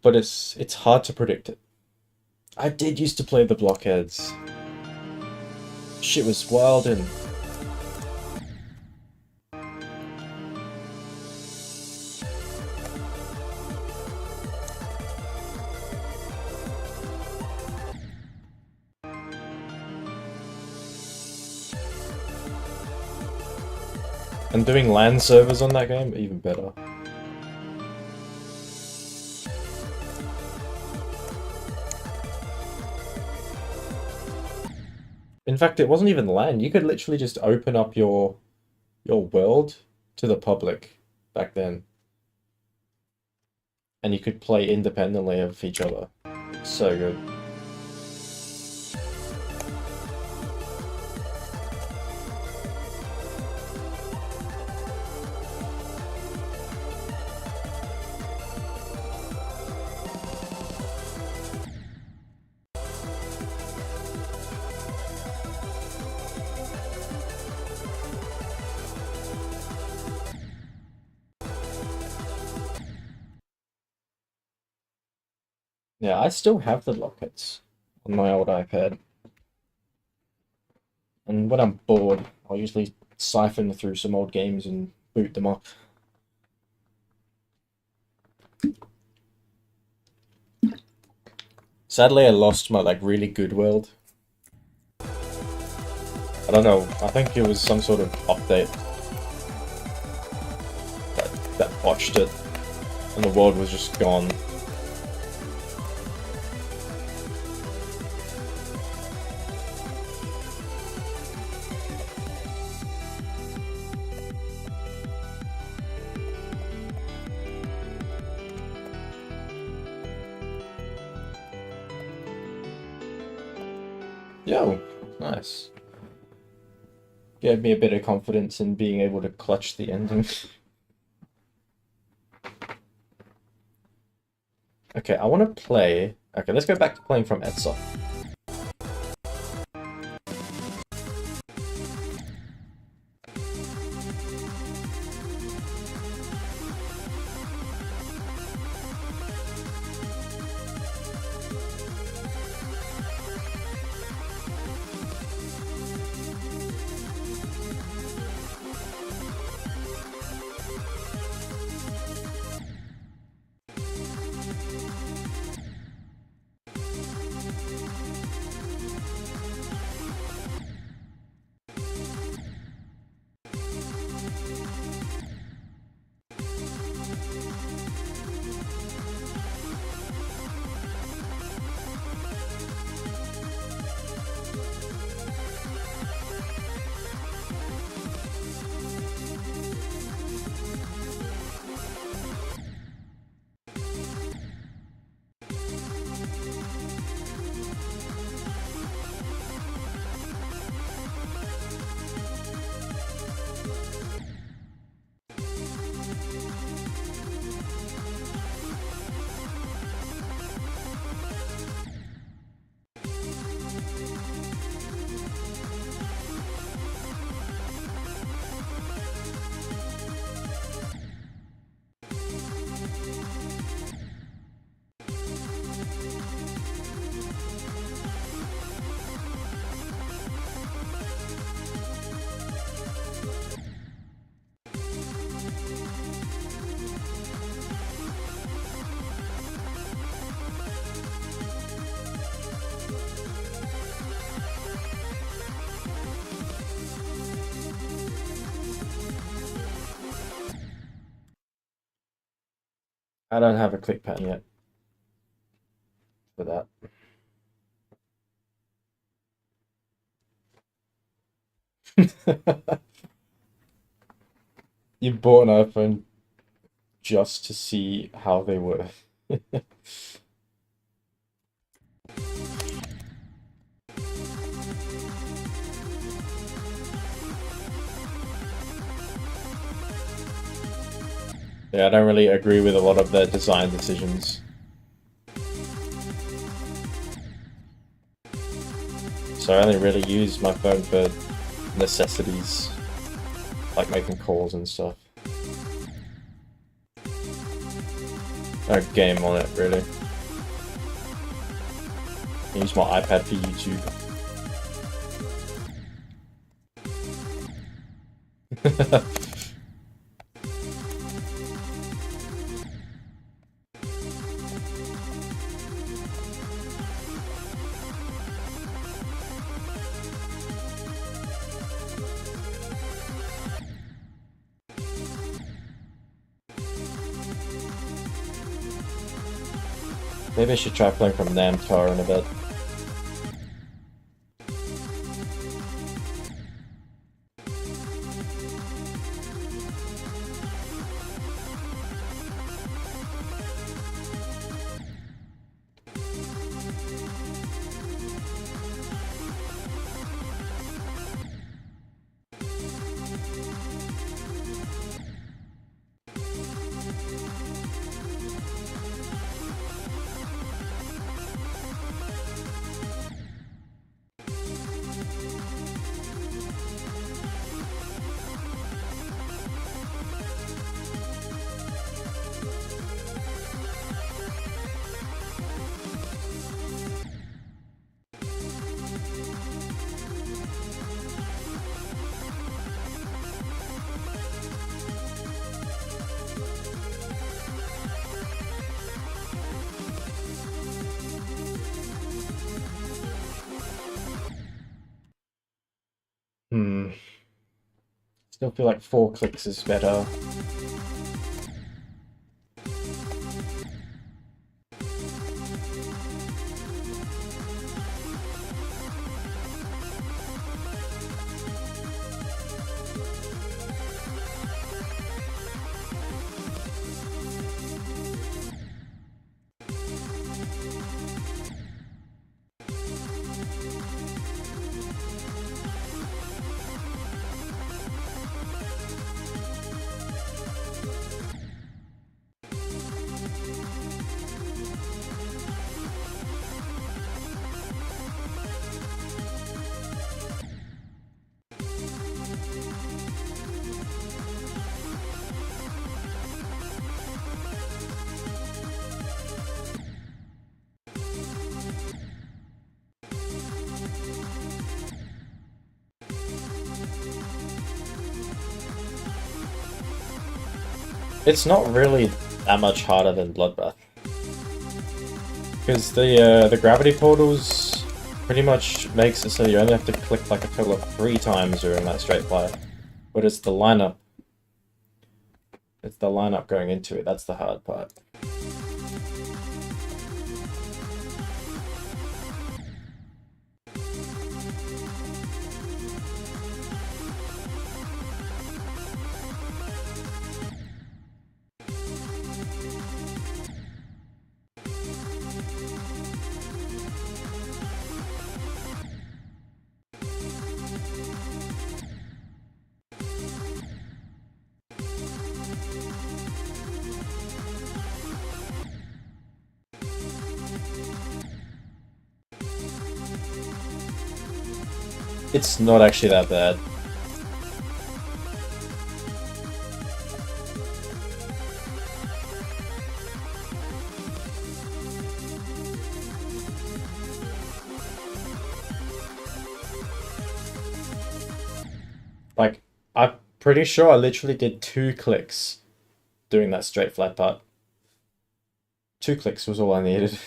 but it's hard to predict it. I did used to play the blockheads. Shit was wild and doing LAN servers on that game even better. In fact, it wasn't even LAN. You could literally just open up your world to the public back then, and you could play independently of each other. So good. Yeah, I still have the lockets on my old iPad. And when I'm bored, I'll usually siphon through some old games and boot them up. Sadly, I lost my like really good world. I don't know. I think it was some sort of update that botched it, and the world was just gone. Yo, nice. Gave me a bit of confidence in being able to clutch the ending. Okay, I want to play... Okay, let's go back to playing from Etsa. I don't have a click pen yet for that. You bought an iPhone just to see how they were. Yeah, I don't really agree with a lot of their design decisions. So I only really use my phone for necessities, like making calls and stuff. I don't game on it, really. I use my iPad for YouTube. Maybe I should try playing from Namtar in a bit. Still feel like 4 clicks is better. It's not really that much harder than Bloodbath. Because the gravity portals pretty much makes it so you only have to click like a total of 3 times during that straight fly. But it's the lineup. It's the lineup going into it, that's the hard part. It's not actually that bad. Like, I'm pretty sure I literally did 2 clicks doing that straight flat part. 2 clicks was all I needed.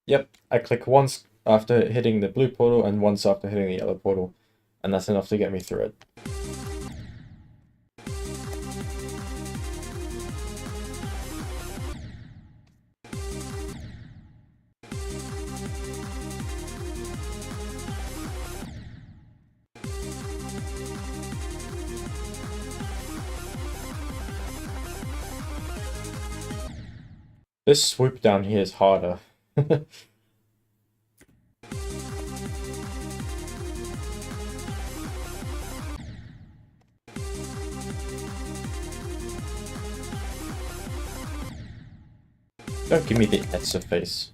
Yep, I click once, after hitting the blue portal and once after hitting the yellow portal, and that's enough to get me through it. This swoop down here is harder. Don't give me the Etzer face.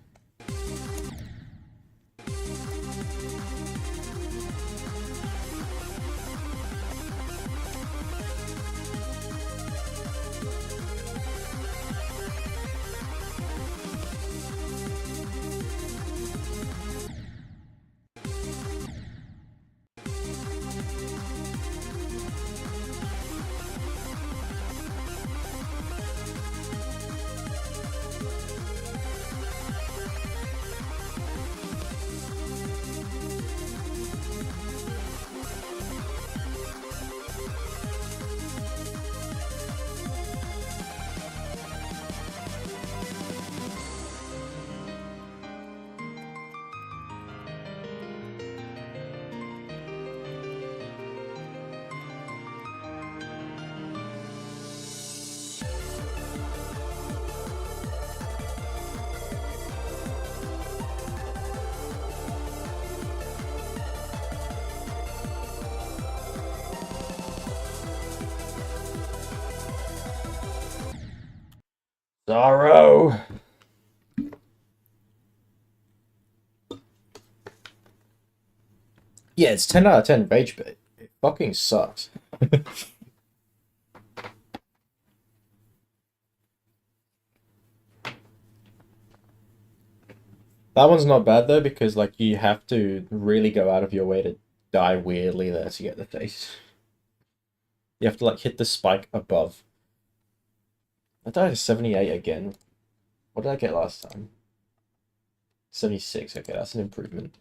Sorrow! Yeah, it's 10 out of 10 rage bait. It fucking sucks. That one's not bad though, because like you have to really go out of your way to die weirdly there to get the face. You have to like hit the spike above. I died at 78 again. What did I get last time? 76, okay, that's an improvement.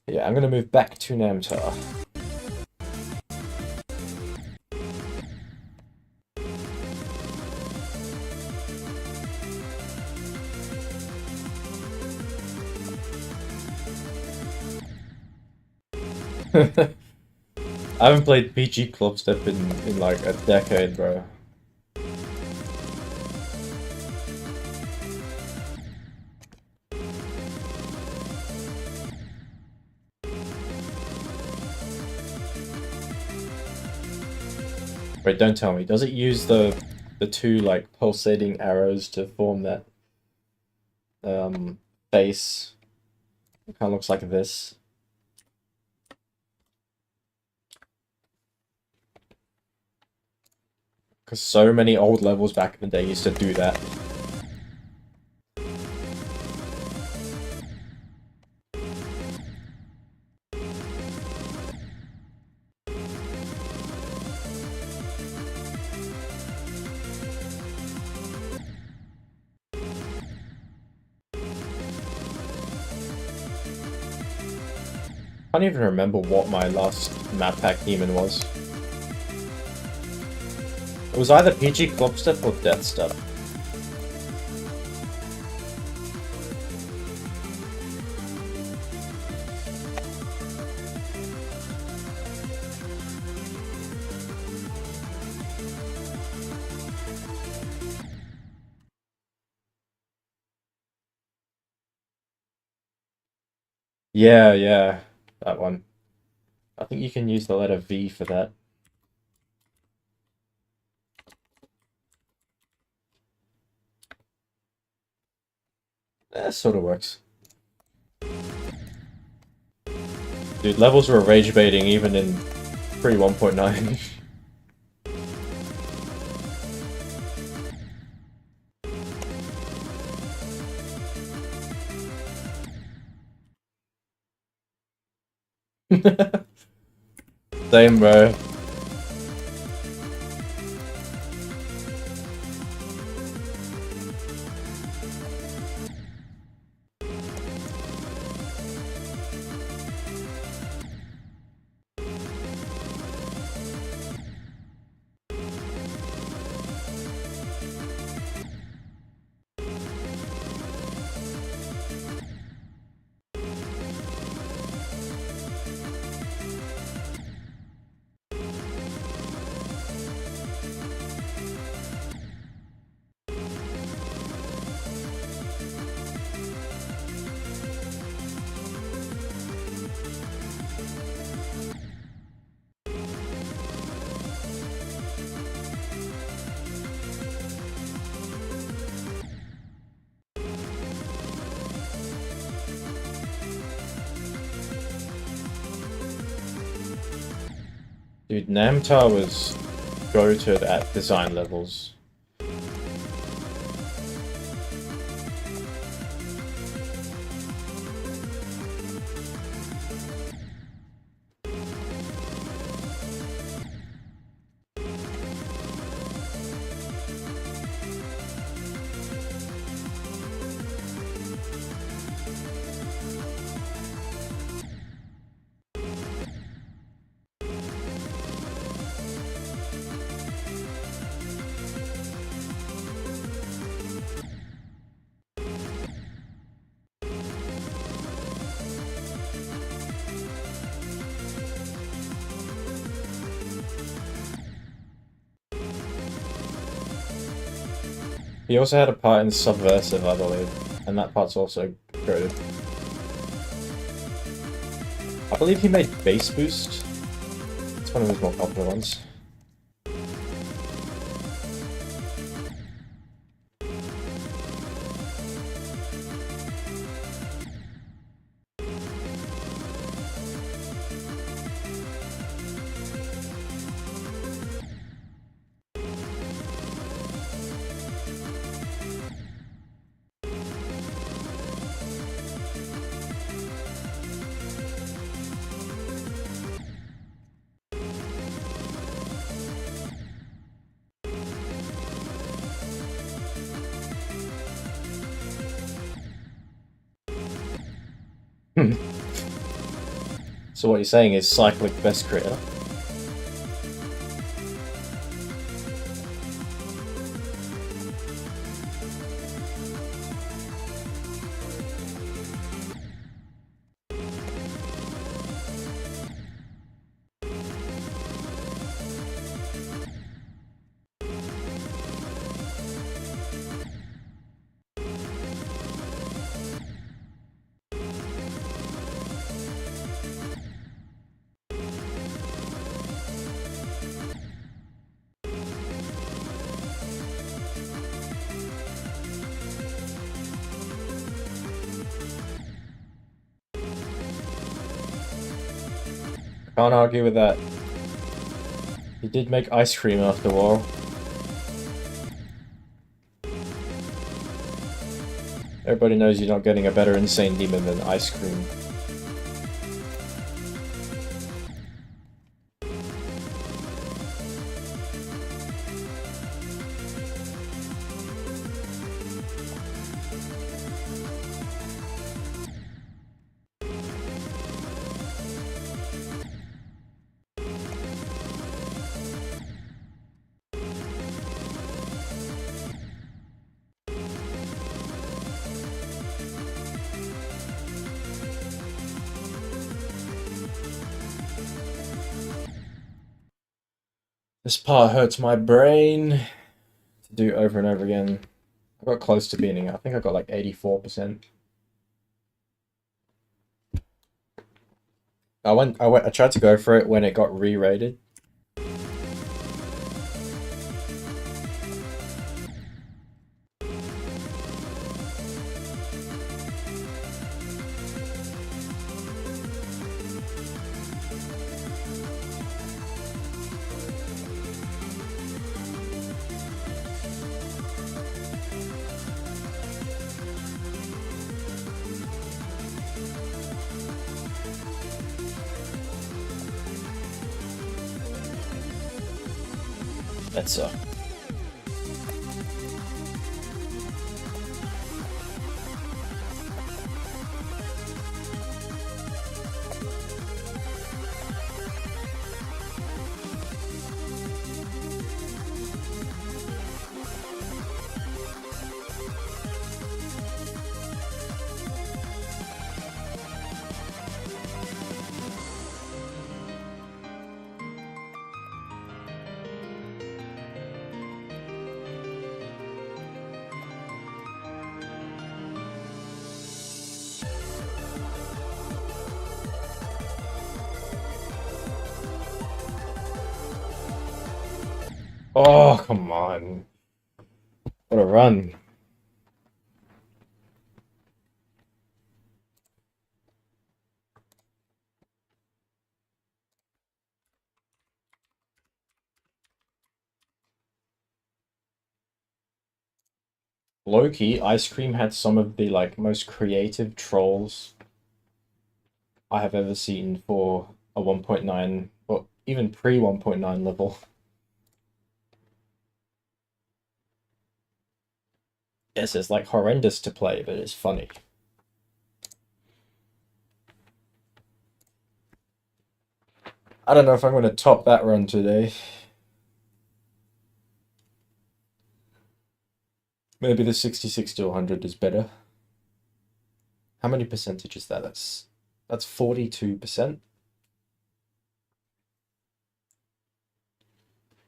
Yeah, I'm gonna move back to Namtar. I haven't played PG Clubstep in like a decade, bro. Wait, don't tell me. Does it use the two like pulsating arrows to form that face? It kind of looks like this. Because so many old levels back in the day used to do that. I can't even remember what my last map pack demon was. It was either PG Clubstep or Death Step. Yeah, that one. I think you can use the letter V for that. That sort of works. Dude, levels were rage baiting even in pre 1.9. Same, bro. Dude, Namtar was goated at design levels. He also had a part in Subversive, I believe, and that part's also goated. I believe he made Bass Boost. It's one of his more popular ones. So what you're saying is Cyclic best creator? Can't argue with that. He did make ice cream after a while. Everybody knows you're not getting a better Insane Demon than ice cream. This part hurts my brain to do over and over again. I got close to beating it. I think I got like 84%. I tried to go for it when it got re-rated. That sucked. Oh, come on. What a run. Low-key, Ice Cream had some of the like most creative trolls I have ever seen for a 1.9 or even pre 1.9 level. Yes, it's like horrendous to play, but it's funny. I don't know if I'm going to top that run today. Maybe the 66 to 100 is better. How many percentage is that? That's 42%.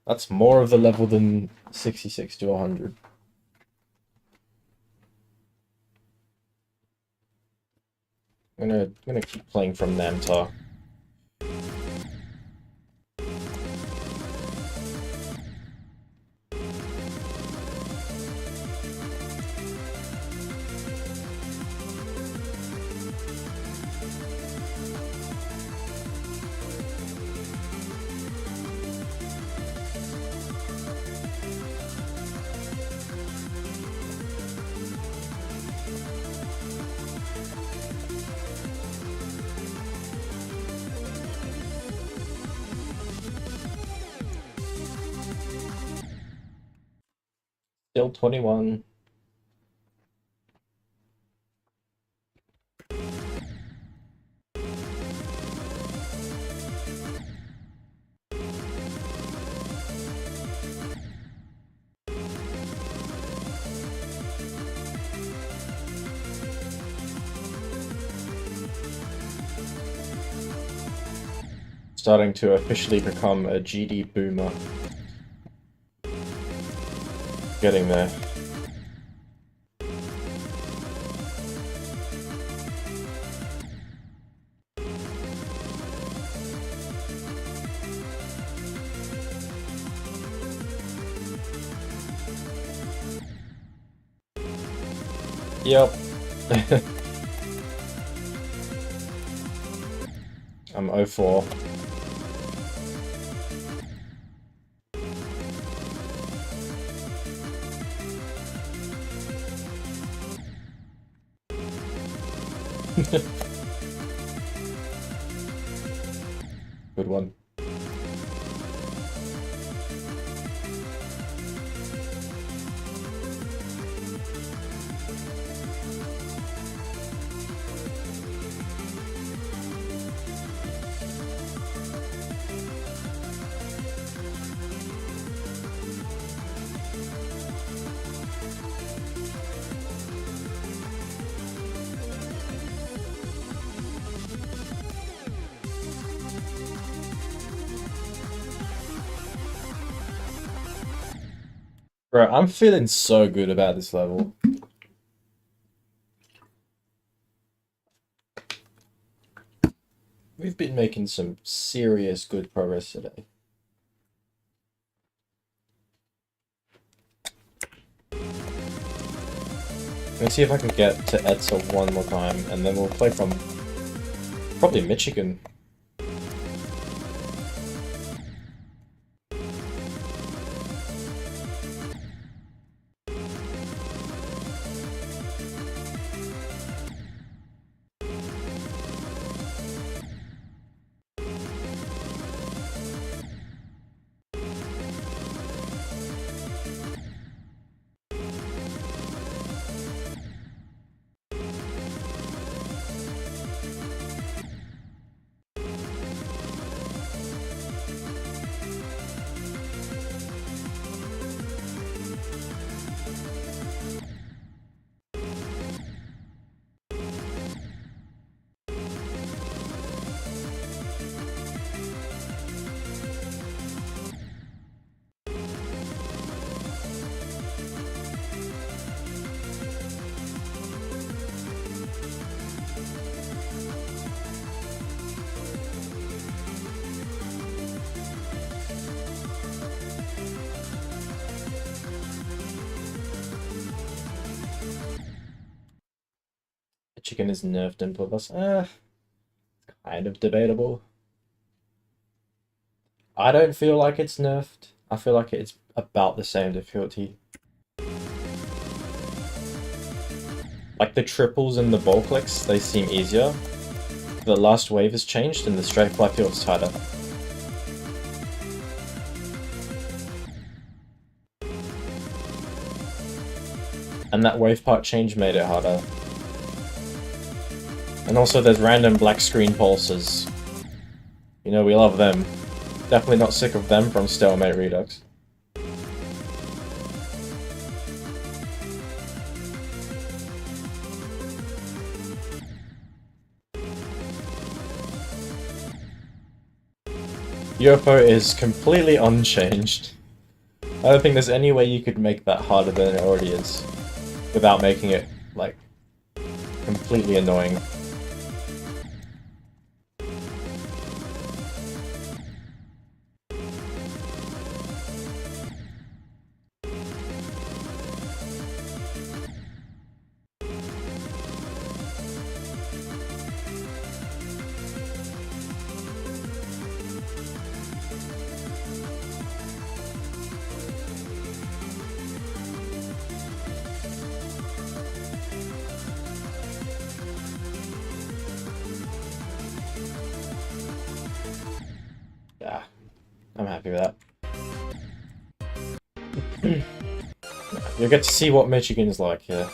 That's more of the level than 66 to 100. I'm gonna keep playing from Namtar. Still 21. Starting to officially become a GD boomer. Getting there. Yep. I'm 04. Good one. Bro, I'm feeling so good about this level. We've been making some serious good progress today. Let's see if I can get to Etzel one more time, and then we'll play from probably Michigan. Michigan is nerfed in Bloodlust. Kind of debatable. I don't feel like it's nerfed. I feel like it's about the same difficulty. Like the triples and the ball clicks, they seem easier. The last wave has changed and the strafe fly feels tighter. And that wave part change made it harder. And also there's random black screen pulses. You know, we love them. Definitely not sick of them from Stalemate Redux. UFO is completely unchanged. I don't think there's any way you could make that harder than it already is, without making it, like, completely annoying. Yeah, I'm happy with that. You'll get to see what Michigan's like here.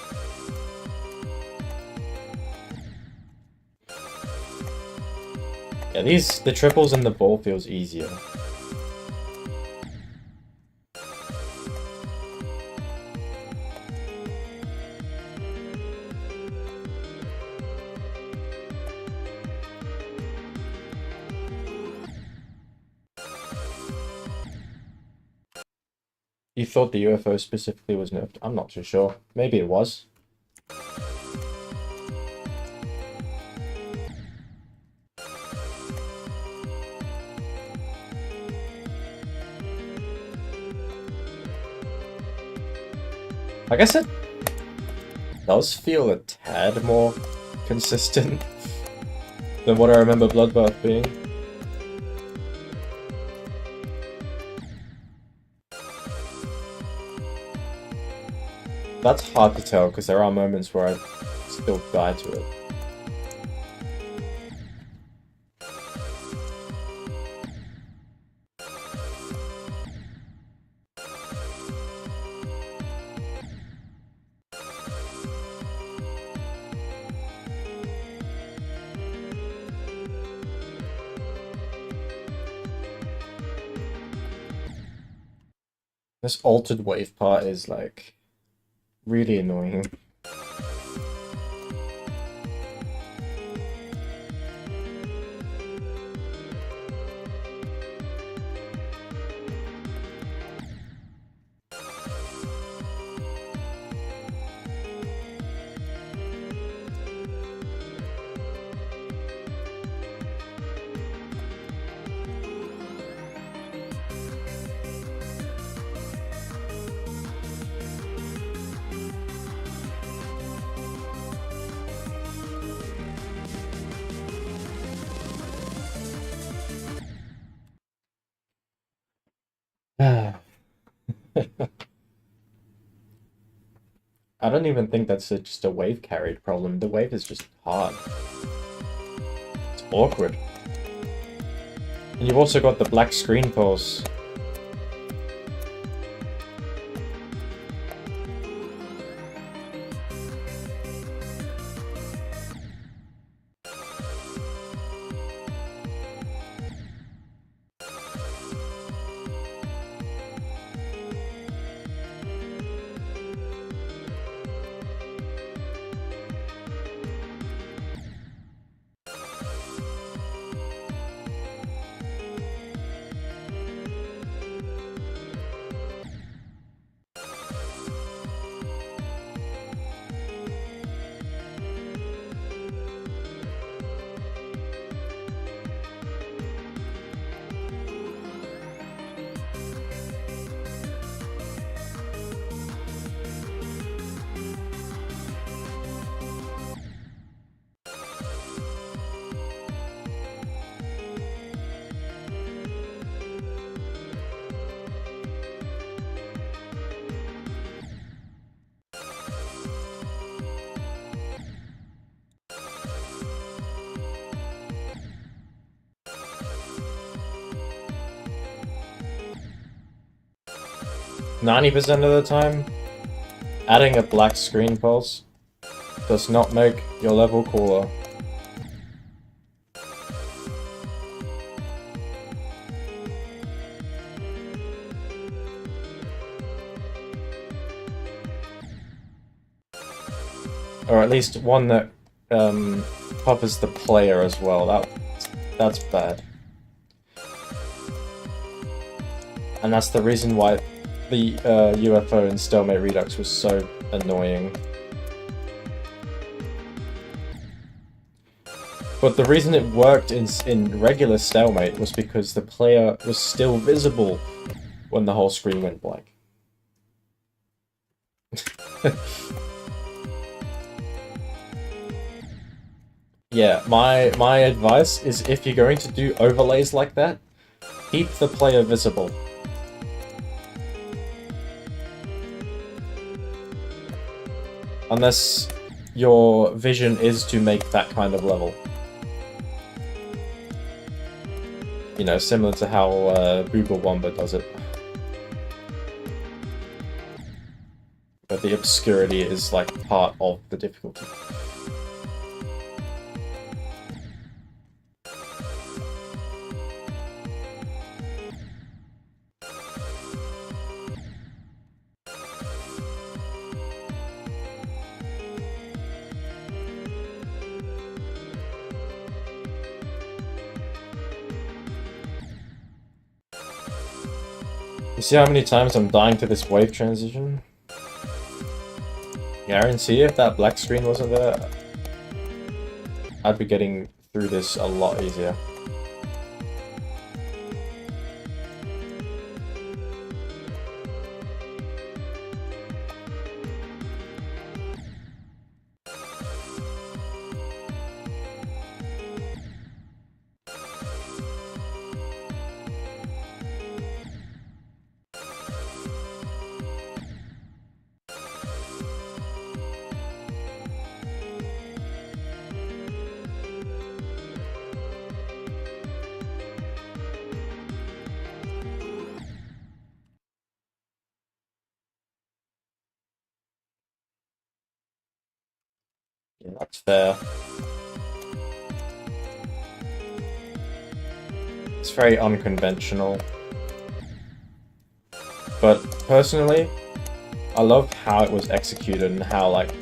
Yeah, the triples and the ball feels easier. You thought the UFO specifically was nerfed? I'm not too sure. Maybe it was. I guess it does feel a tad more consistent than what I remember Bloodbath being. That's hard to tell, because there are moments where I still die to it. This altered wave part is, like, really annoying. I don't even think that's just a wave carried problem. The wave is just hard. It's awkward. And you've also got the black screen pulse. 90% of the time, adding a black screen pulse does not make your level cooler. Or at least one that covers the player as well. That's bad. And that's the reason why the UFO in Stalemate Redux was so annoying. But the reason it worked in regular Stalemate was because the player was still visible when the whole screen went blank. Yeah, my advice is if you're going to do overlays like that, keep the player visible. Unless your vision is to make that kind of level. You know, similar to how Booba Womba does it. But the obscurity is like part of the difficulty. You see how many times I'm dying to this wave transition? Guarantee if that black screen wasn't there, I'd be getting through this a lot easier. Yeah, that's fair. It's very unconventional. But personally, I love how it was executed and how, like,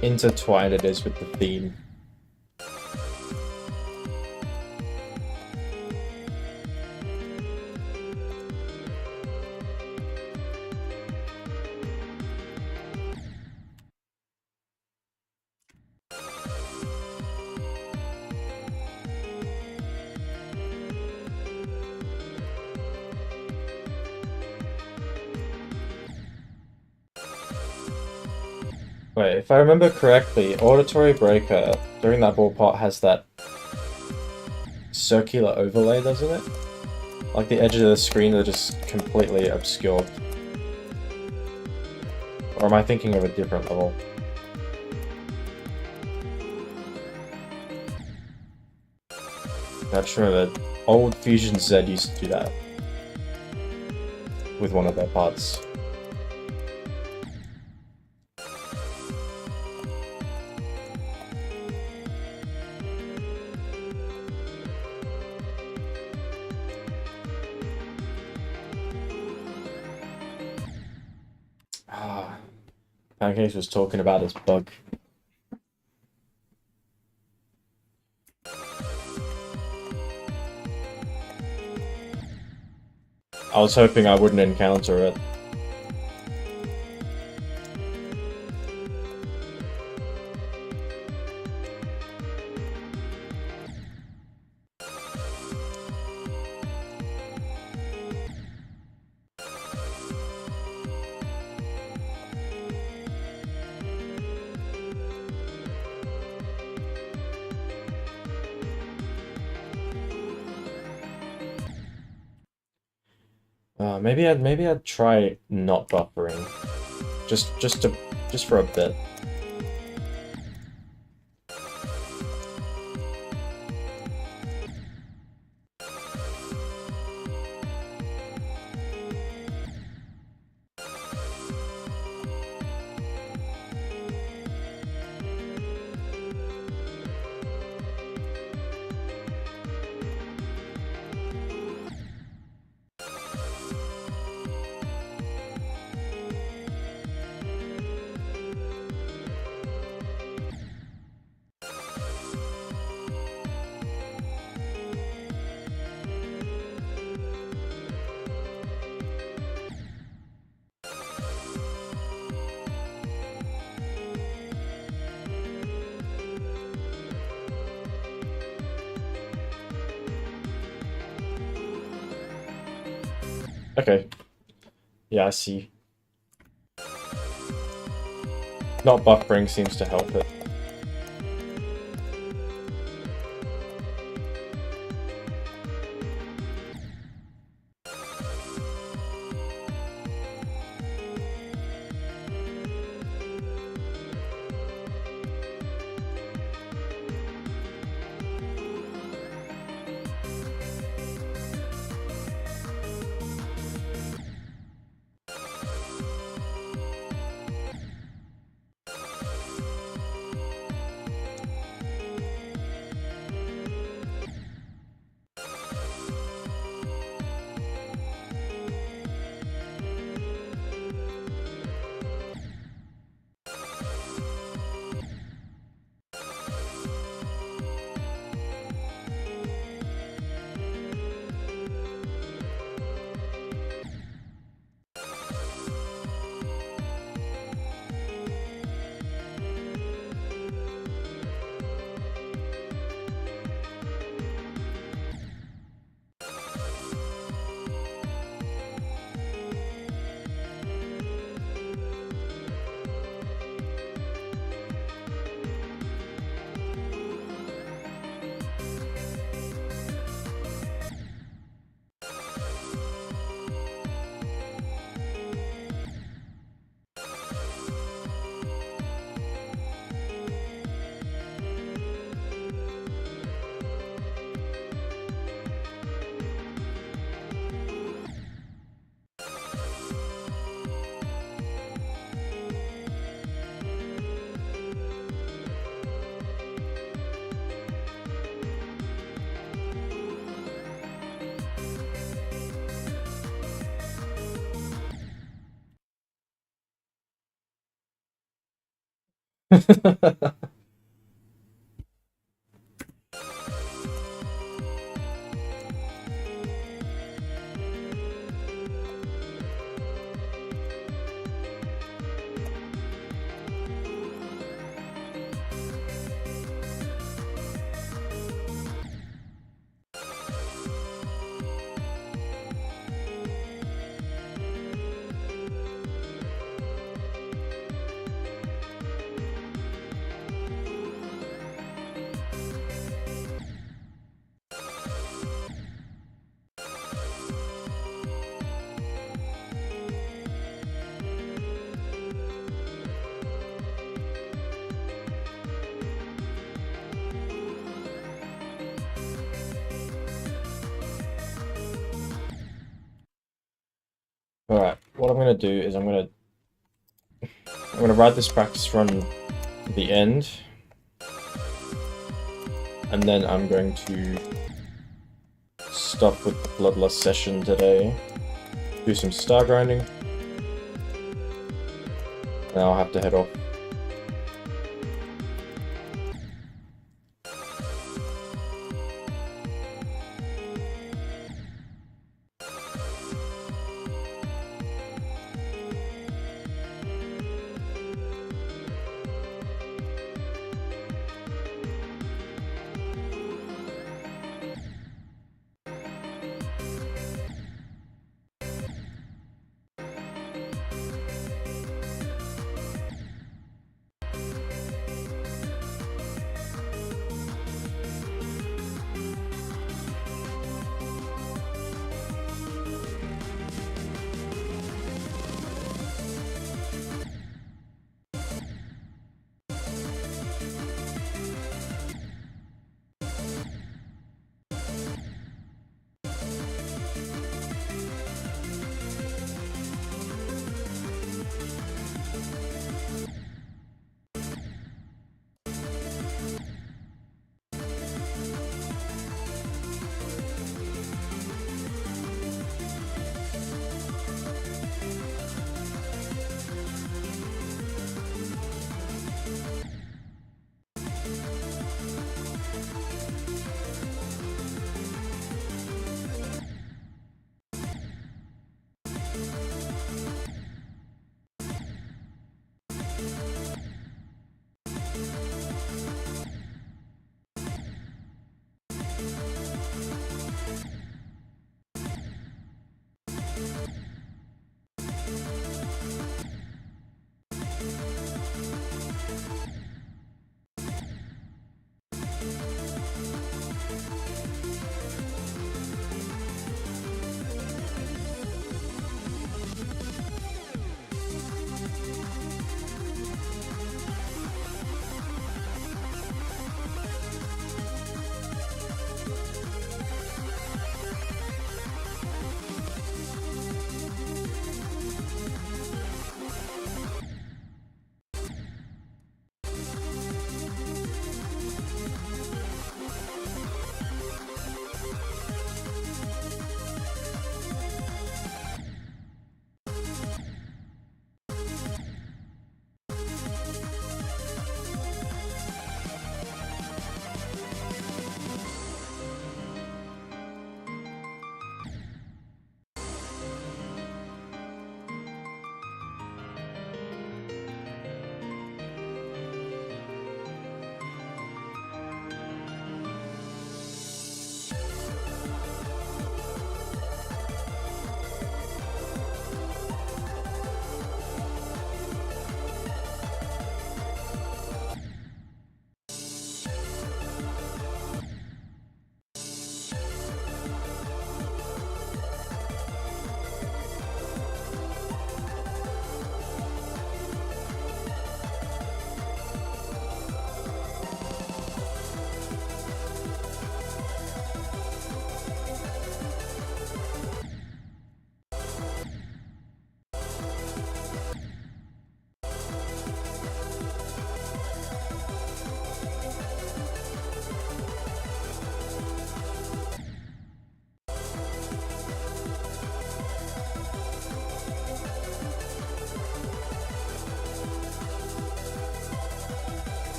intertwined it is with the theme. Wait, if I remember correctly, Auditory Breaker, during that ball part, has that circular overlay, doesn't it? Like the edges of the screen are just completely obscured. Or am I thinking of a different level? I just remember old Fusion Z used to do that with one of their parts. Pancakes was talking about his bug. I was hoping I wouldn't encounter it. Maybe I'd try not buffering, just for a bit. Okay. Yeah, I see. Not buffering seems to help it. Alright, what I'm gonna do is I'm gonna ride this practice run to the end, and then I'm going to stop with the Bloodlust session today, do some star grinding, and I'll have to head off.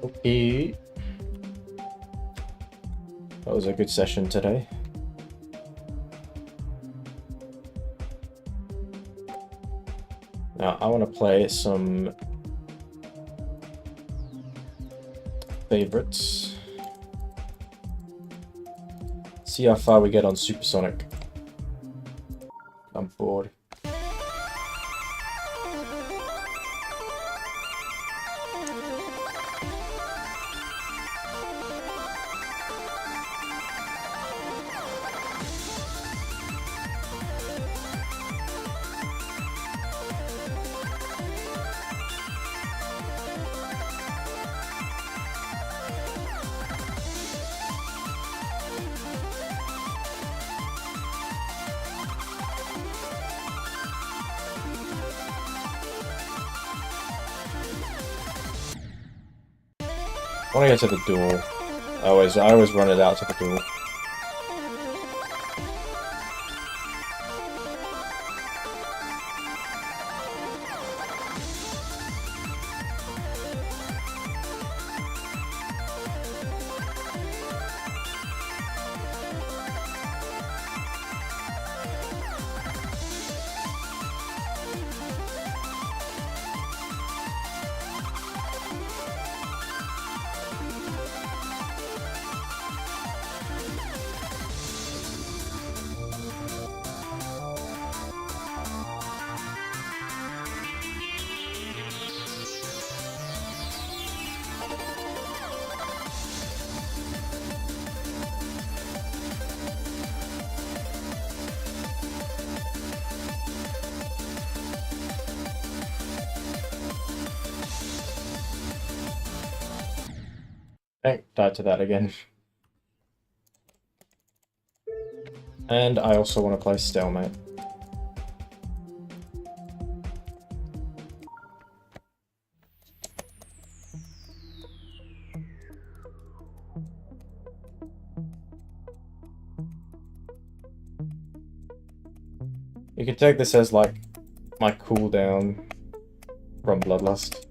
Okay. That was a good session today. Now I want to play some favorites. See how far we get on Supersonic. I'm bored. I want to get to the duel. I always run it out to the duel. Okay, died to that again. And I also want to play Stalemate. You can take this as like my cooldown from Bloodlust.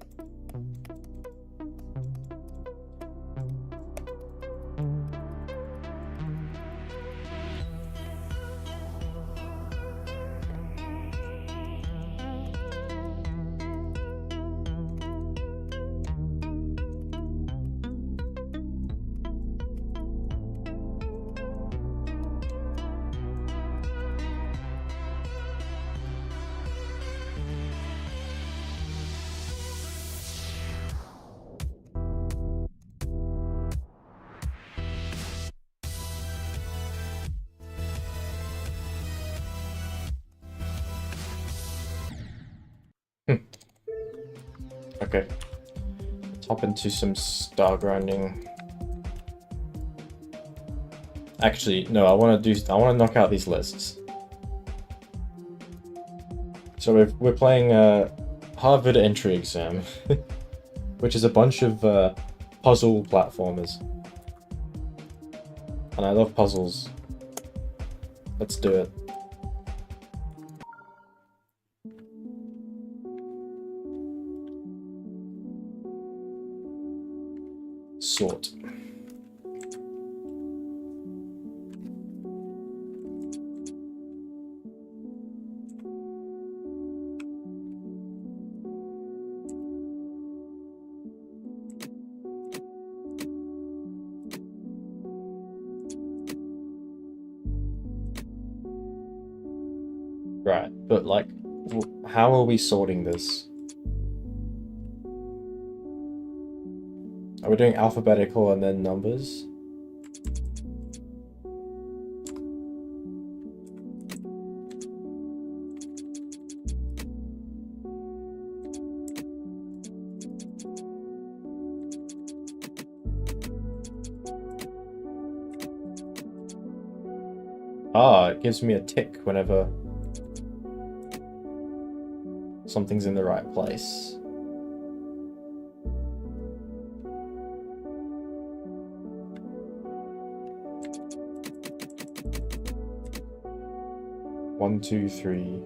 Okay. Let's hop into some star grinding. Actually, no, I want to knock out these lists. So we're playing Harvard Entry Exam, which is a bunch of puzzle platformers. And I love puzzles. Let's do it. Sort. Right, but like, how are we sorting this? Are we doing alphabetical and then numbers? Ah, it gives me a tick whenever something's in the right place. One, two, three.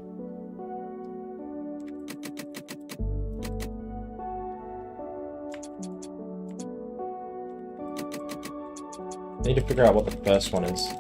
Need to figure out what the first one is.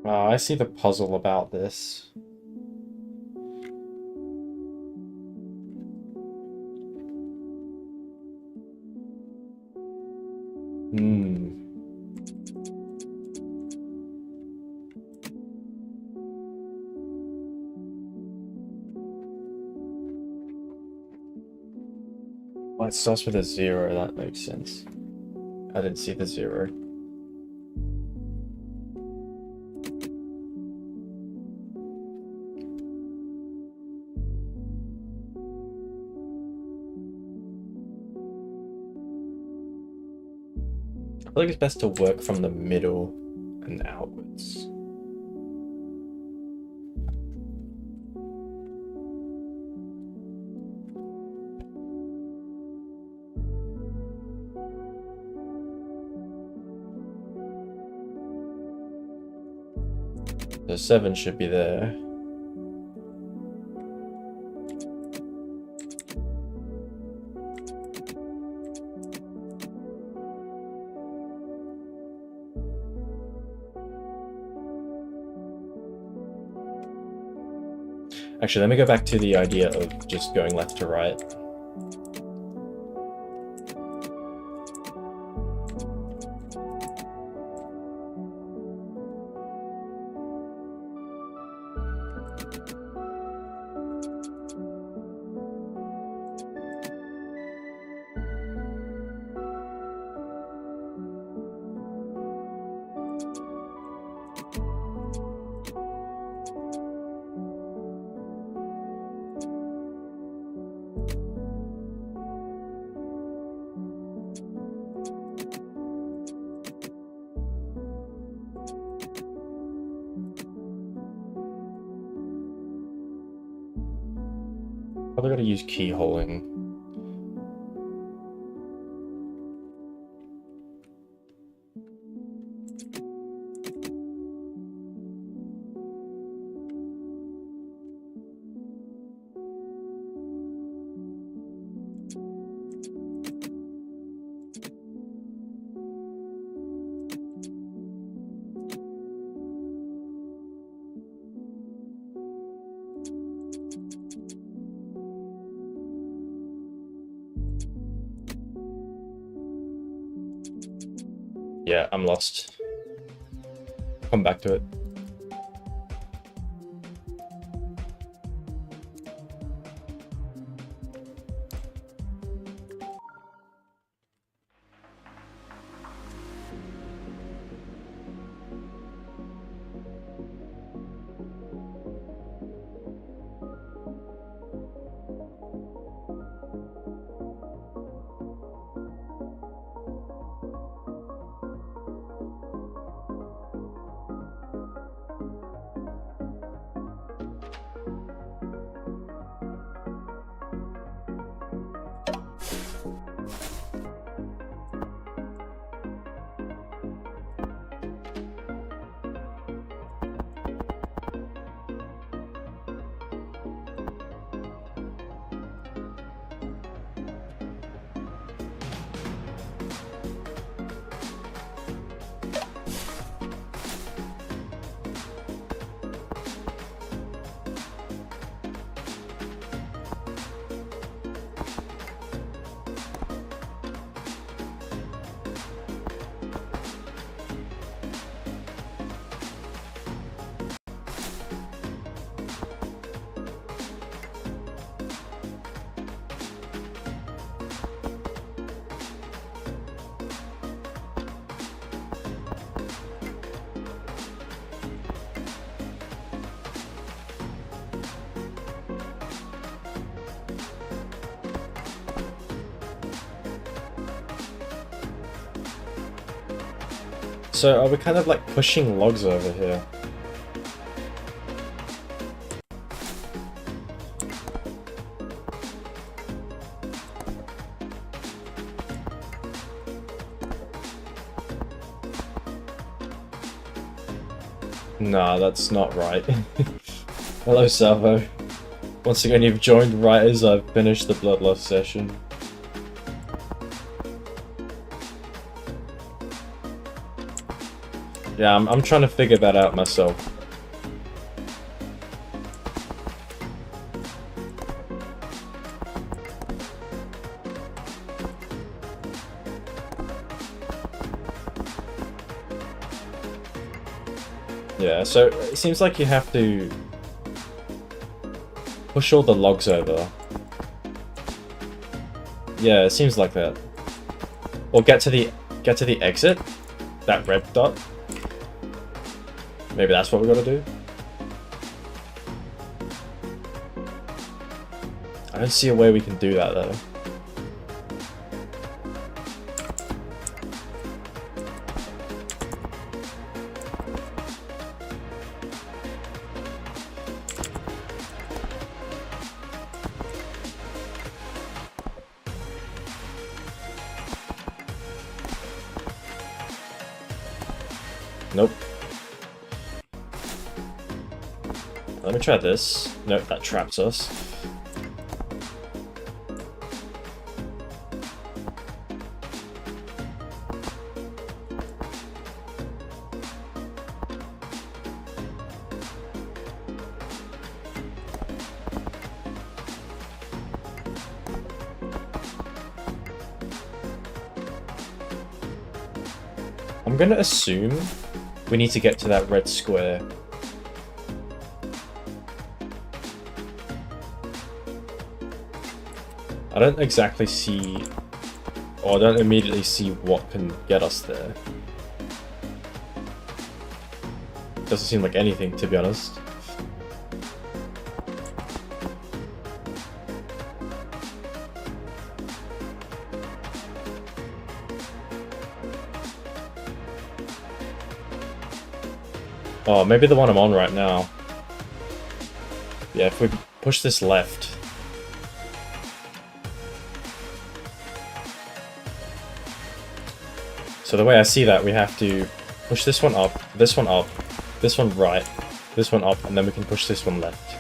Oh, I see the puzzle about this. Hmm. Well, it starts with a 0, that makes sense. I didn't see the 0. I feel like it's best to work from the middle and outwards. So 7 should be there. Actually, let me go back to the idea of just going left to right. Probably gotta use keyholing. Yeah, I'm lost. Come back to it. So are we kind of like pushing logs over here? Nah, that's not right. Hello, Salvo. Once again, you've joined right as I've finished the Bloodlust session. Yeah, I'm trying to figure that out myself. Yeah, so it seems like you have to push all the logs over. Yeah, it seems like that. Or get to the exit, that red dot. Maybe that's what we gotta do. I don't see a way we can do that though. Nope. Let me try this. Nope, that traps us. I'm gonna assume we need to get to that red square. I don't exactly see, or I don't immediately see what can get us there. Doesn't seem like anything, to be honest. Oh, maybe the one I'm on right now. Yeah, if we push this left. So the way I see that, we have to push this one up, this one right, this one up, and then we can push this one left.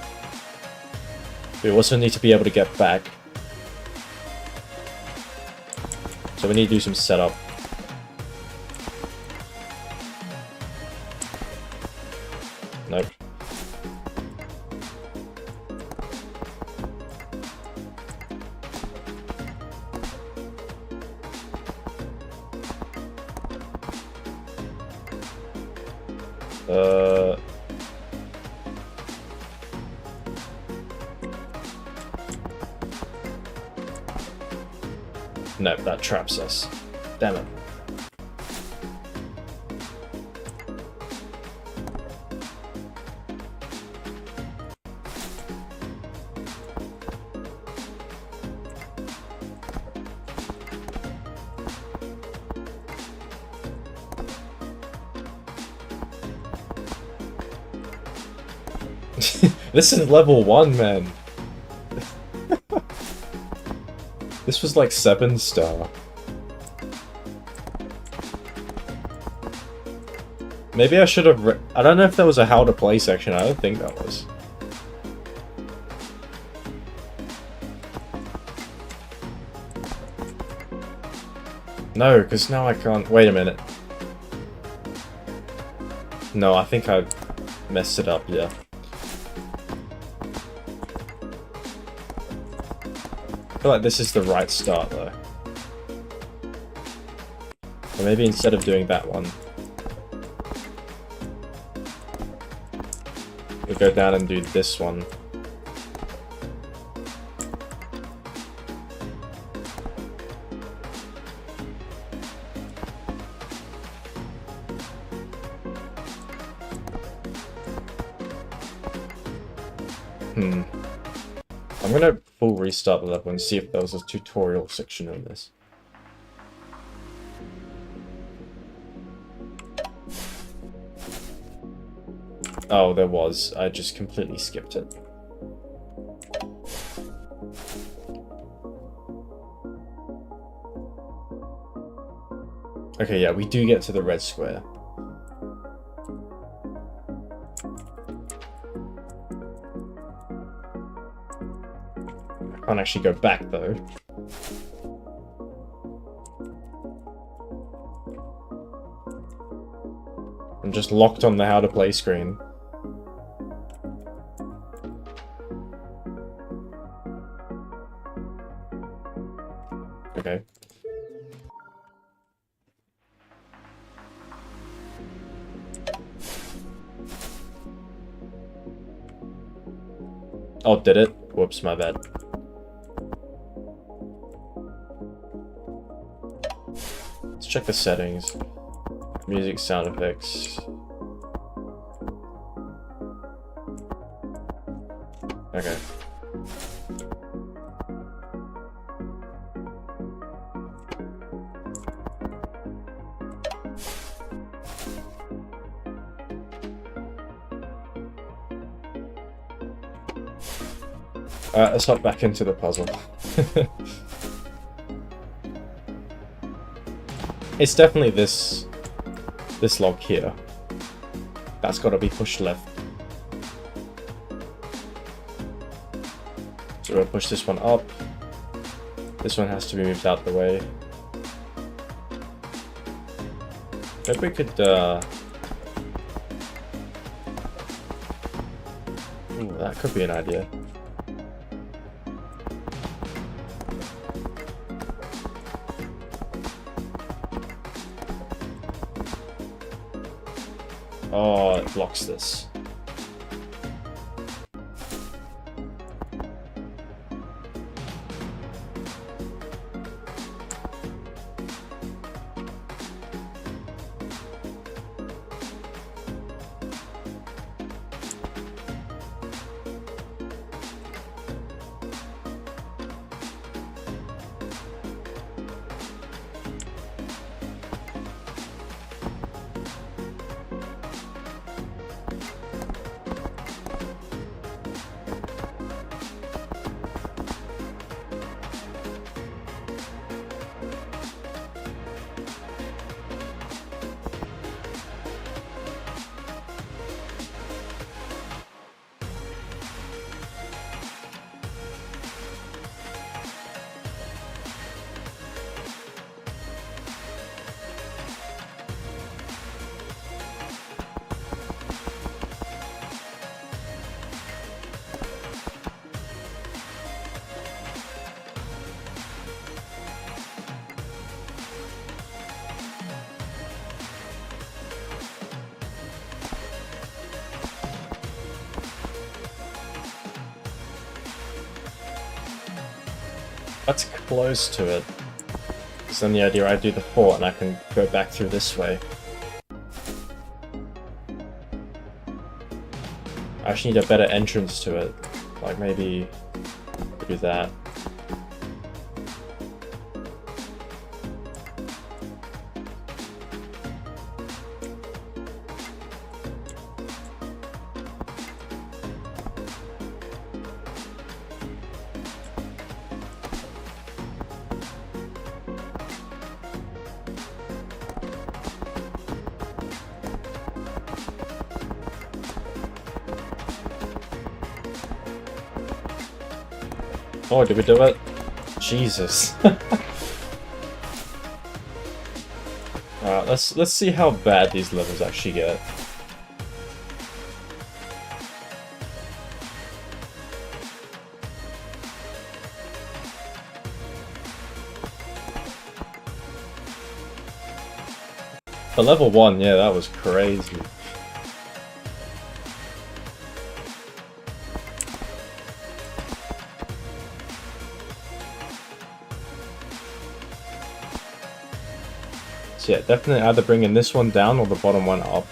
We also need to be able to get back. So we need to do some setup. Nope. Nope, that traps us. Damn it. This is level 1, man. This was like 7-star. Maybe I should have I don't know if there was a how to play section. I don't think that was. No, because now I can't. Wait a minute. No, I think I messed it up, yeah. I feel like this is the right start, though. Or maybe instead of doing that one, we go down and do this one. I'm gonna full restart the level and see if there was a tutorial section on this. Oh, there was. I just completely skipped it. Okay, yeah, we do get to the red square. I can't actually go back, though. I'm just locked on the how to play screen. Okay. Oh, did it? Whoops, my bad. Let's check the settings. Music, sound effects. Okay. Let's hop back into the puzzle. It's definitely this log here. That's got to be pushed left. So we'll push this one up. This one has to be moved out the way. Maybe we could, ooh, that could be an idea. Oh, it blocks this. That's close to it. So then the idea I do the port and I can go back through this way. I actually need a better entrance to it. Like maybe do that. Oh, did we do it? Jesus. Alright, let's see how bad these levels actually get. For level 1, yeah, that was crazy. So yeah, definitely either bringing this one down or the bottom one up.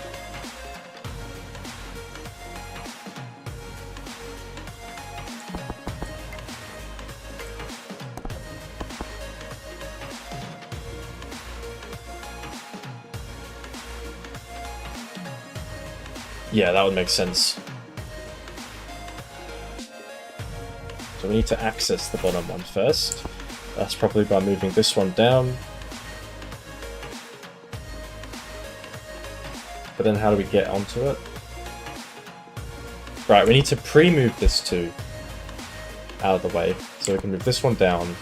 Yeah, that would make sense. So we need to access the bottom one first. That's probably by moving this one down. But then how do we get onto it? Right, we need to pre-move this 2 out of the way. So we can move this one down, and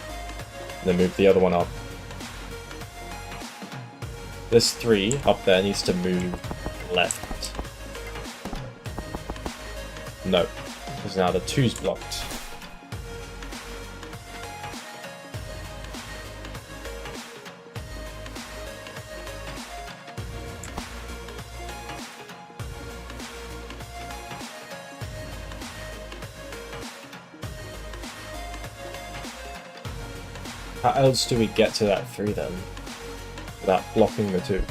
then move the other one up. This 3 up there needs to move left. No, because now the 2's blocked. How else do we get to that 3 then? Without blocking the 2?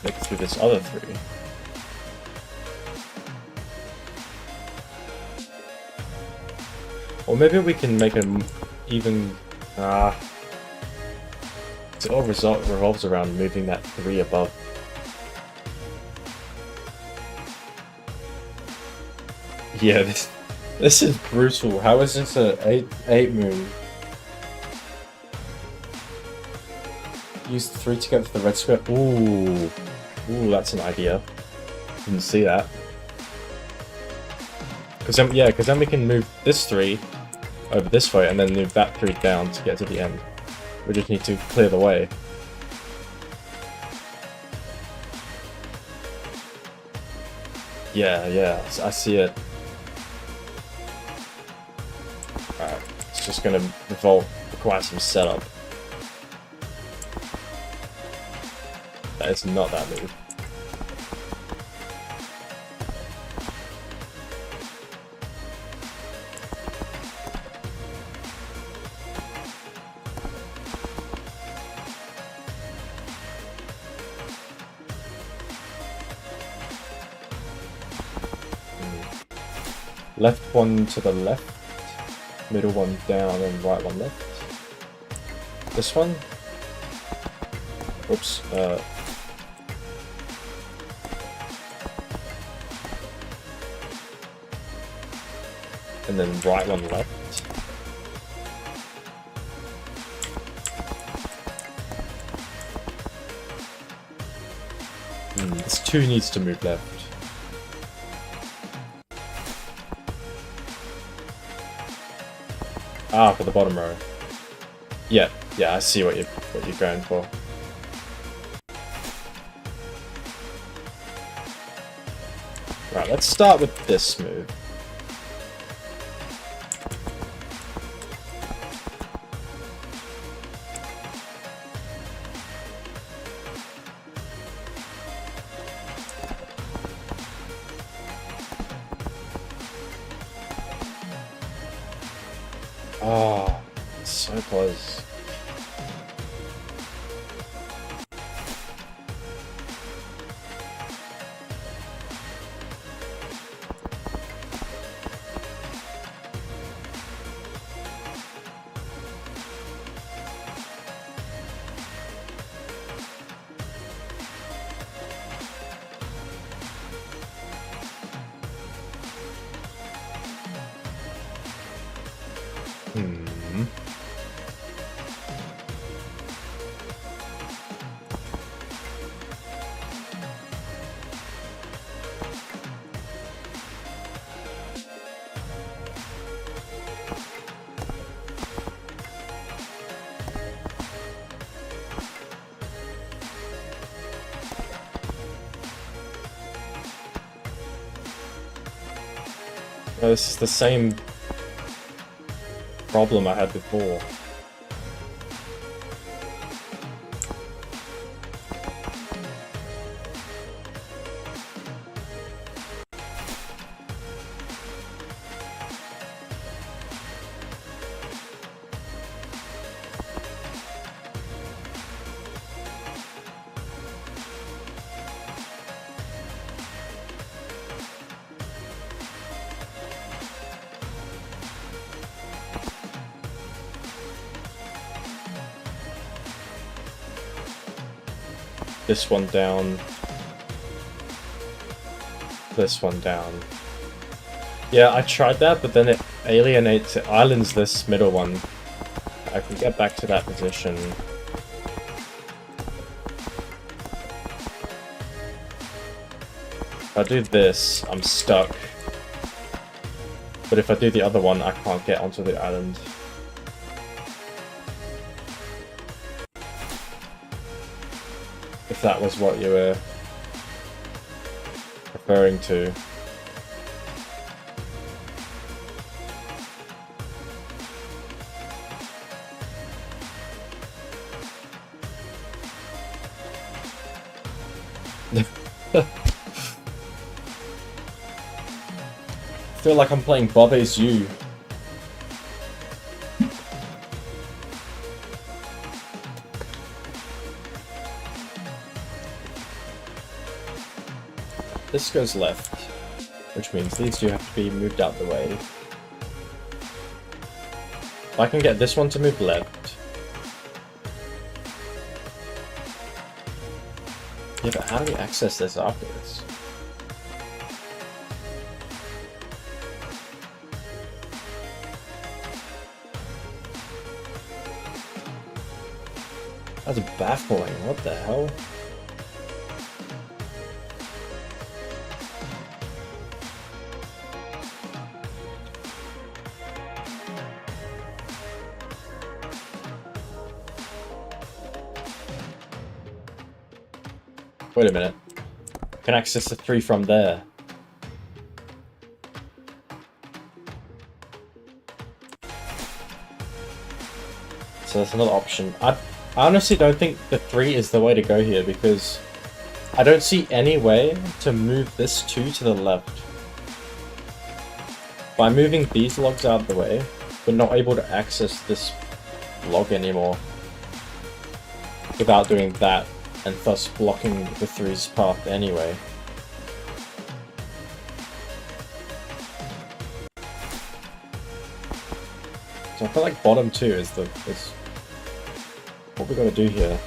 Make it through this other 3. Or maybe we can make them even... it all revolves around moving that 3 above. Yeah, this is brutal. How is this a 8 move? Use the 3 to get to the red square. Ooh, that's an idea. Didn't see that. Because then we can move this 3 over this way, and then move that 3 down to get to the end. We just need to clear the way. Yeah, I see it. Alright, it's just gonna require some setup. That is not that move. Left one to the left, middle one down, and right one left. This one. Oops. And then right one left. This 2 needs to move left. Ah, for the bottom row. Yeah, I see what you're going for. Right, let's start with this move. Oh, so close. No, this is the same problem I had before. this one down, this one down. Yeah, I tried that, but then it alienates, it islands this middle one. I can get back to that position. If I do this, I'm stuck. But if I do the other one, I can't get onto the island. If that was what you were referring to. I feel like I'm playing Bob A's You. This goes left, which means these two have to be moved out the way. If I can get this one to move left. Yeah, but how do we access this afterwards? That's baffling. What the hell? Wait a minute. I can access the 3 from there. So that's another option. I honestly don't think the 3 is the way to go here, because I don't see any way to move this 2 to the left. By moving these logs out of the way, we're not able to access this log anymore without doing that, and thus blocking the 3's path anyway. So I feel like bottom 2 is what we gotta do here.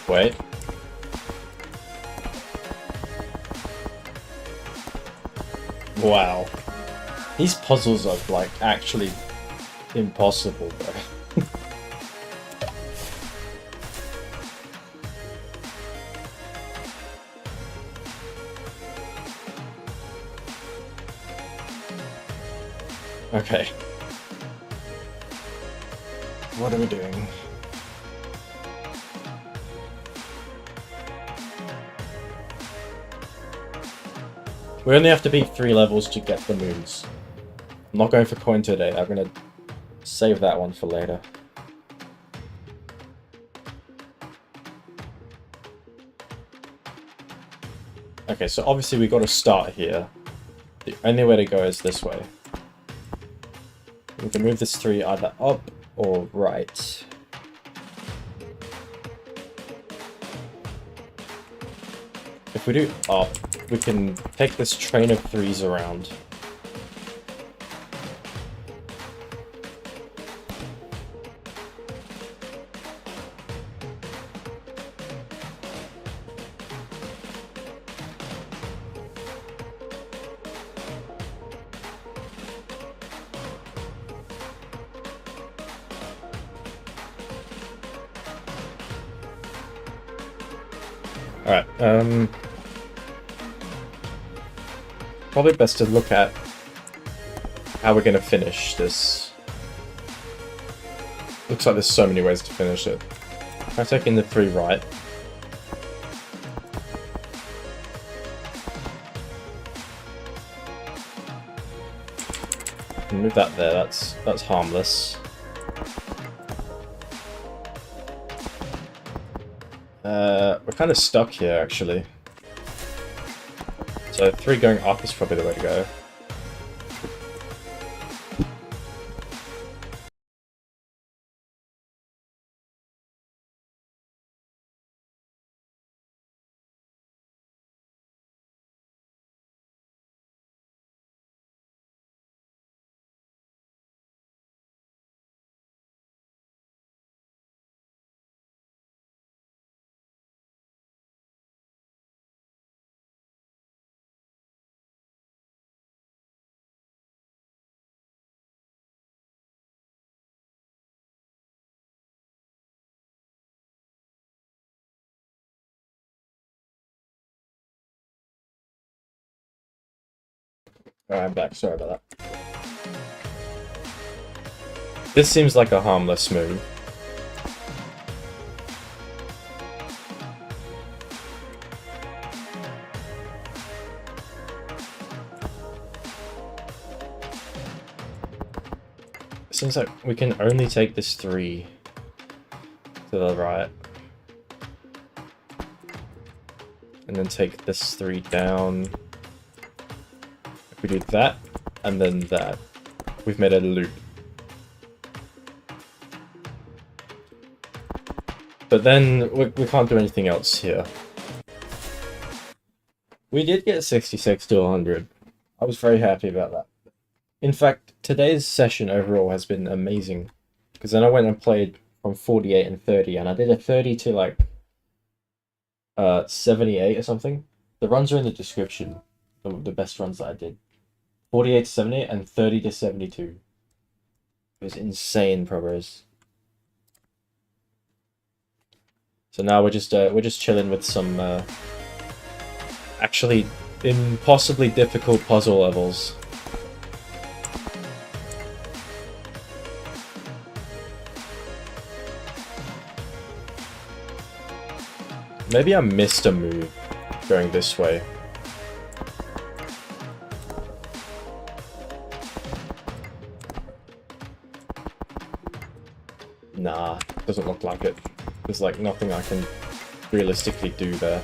Wait. Wow. These puzzles are, like, actually impossible, bro. Okay. What are we doing? We only have to beat 3 levels to get the moons. I'm not going for coin today. I'm gonna save that one for later. Okay, so obviously we got to start here. The only way to go is this way. We can move this 3 either up or right. If we do up, we can take this train of 3s around. Alright, probably best to look at how we're gonna finish this. Looks like there's so many ways to finish it. If I take in the 3 right. Move that there, that's harmless. We're kind of stuck here, actually. So 3 going up is probably the way to go. Alright, I'm back. Sorry about that. This seems like a harmless move. It seems like we can only take this 3 to the right. And then take this 3 down. If we do that, and then that, we've made a loop. But then we can't do anything else here. We did get 66 to 100. I was very happy about that. In fact, today's session overall has been amazing. Because then I went and played from 48 and 30, and I did a 30 to like 78 or something. The runs are in the description. The best runs that I did. 48 to 78 and 30 to 72. It was insane progress. So now we're just chilling with some actually impossibly difficult puzzle levels. Maybe I missed a move going this way. Nah, doesn't look like it. There's like nothing I can realistically do there.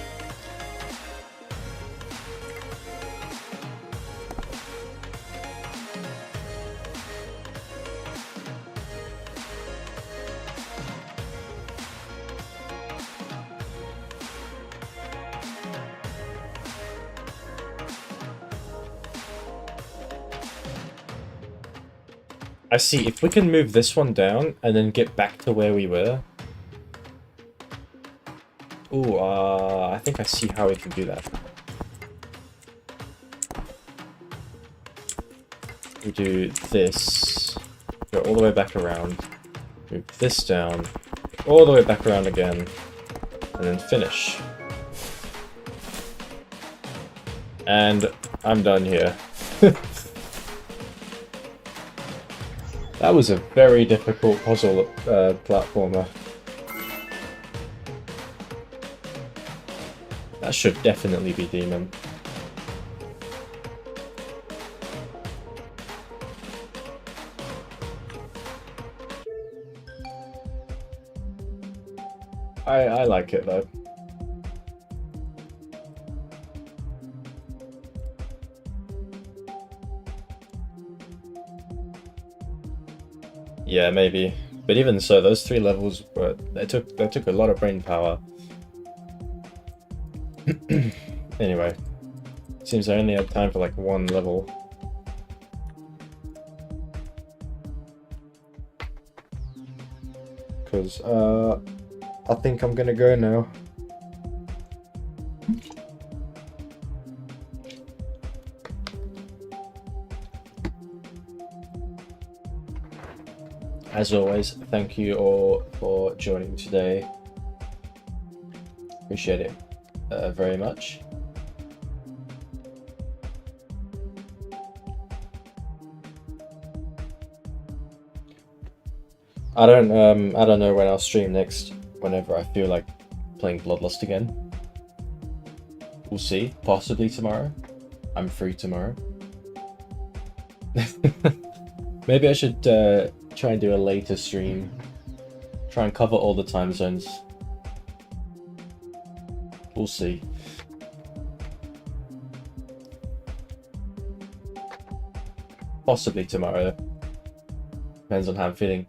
I see, if we can move this one down and then get back to where we were. Ooh, I think I see how we can do that. We do this, go all the way back around, move this down, all the way back around again, and then finish. And I'm done here. That was a very difficult puzzle platformer. That should definitely be Demon. I like it though. Yeah, maybe. But even so, those 3 levels were they took a lot of brain power. Anyway, seems I only had time for like 1 level. Because I think I'm gonna go now. As always, thank you all for joining today. Appreciate it very much. I don't know when I'll stream next. Whenever I feel like playing Bloodlust again. We'll see. Possibly tomorrow. I'm free tomorrow. Maybe I should try and do a later stream. Try and cover all the time zones. We'll see. Possibly tomorrow. Depends on how I'm feeling.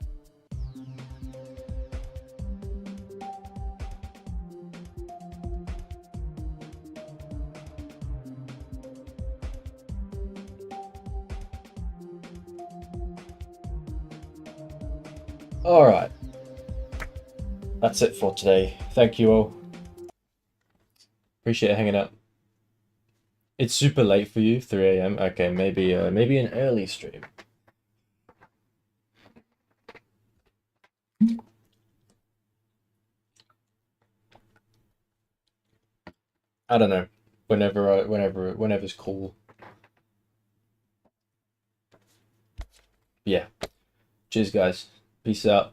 Alright. That's it for today. Thank you all. Appreciate hanging out. It's super late for you, 3 a.m. Okay, maybe an early stream. I don't know. Whenever's cool. Yeah. Cheers, guys. Peace out.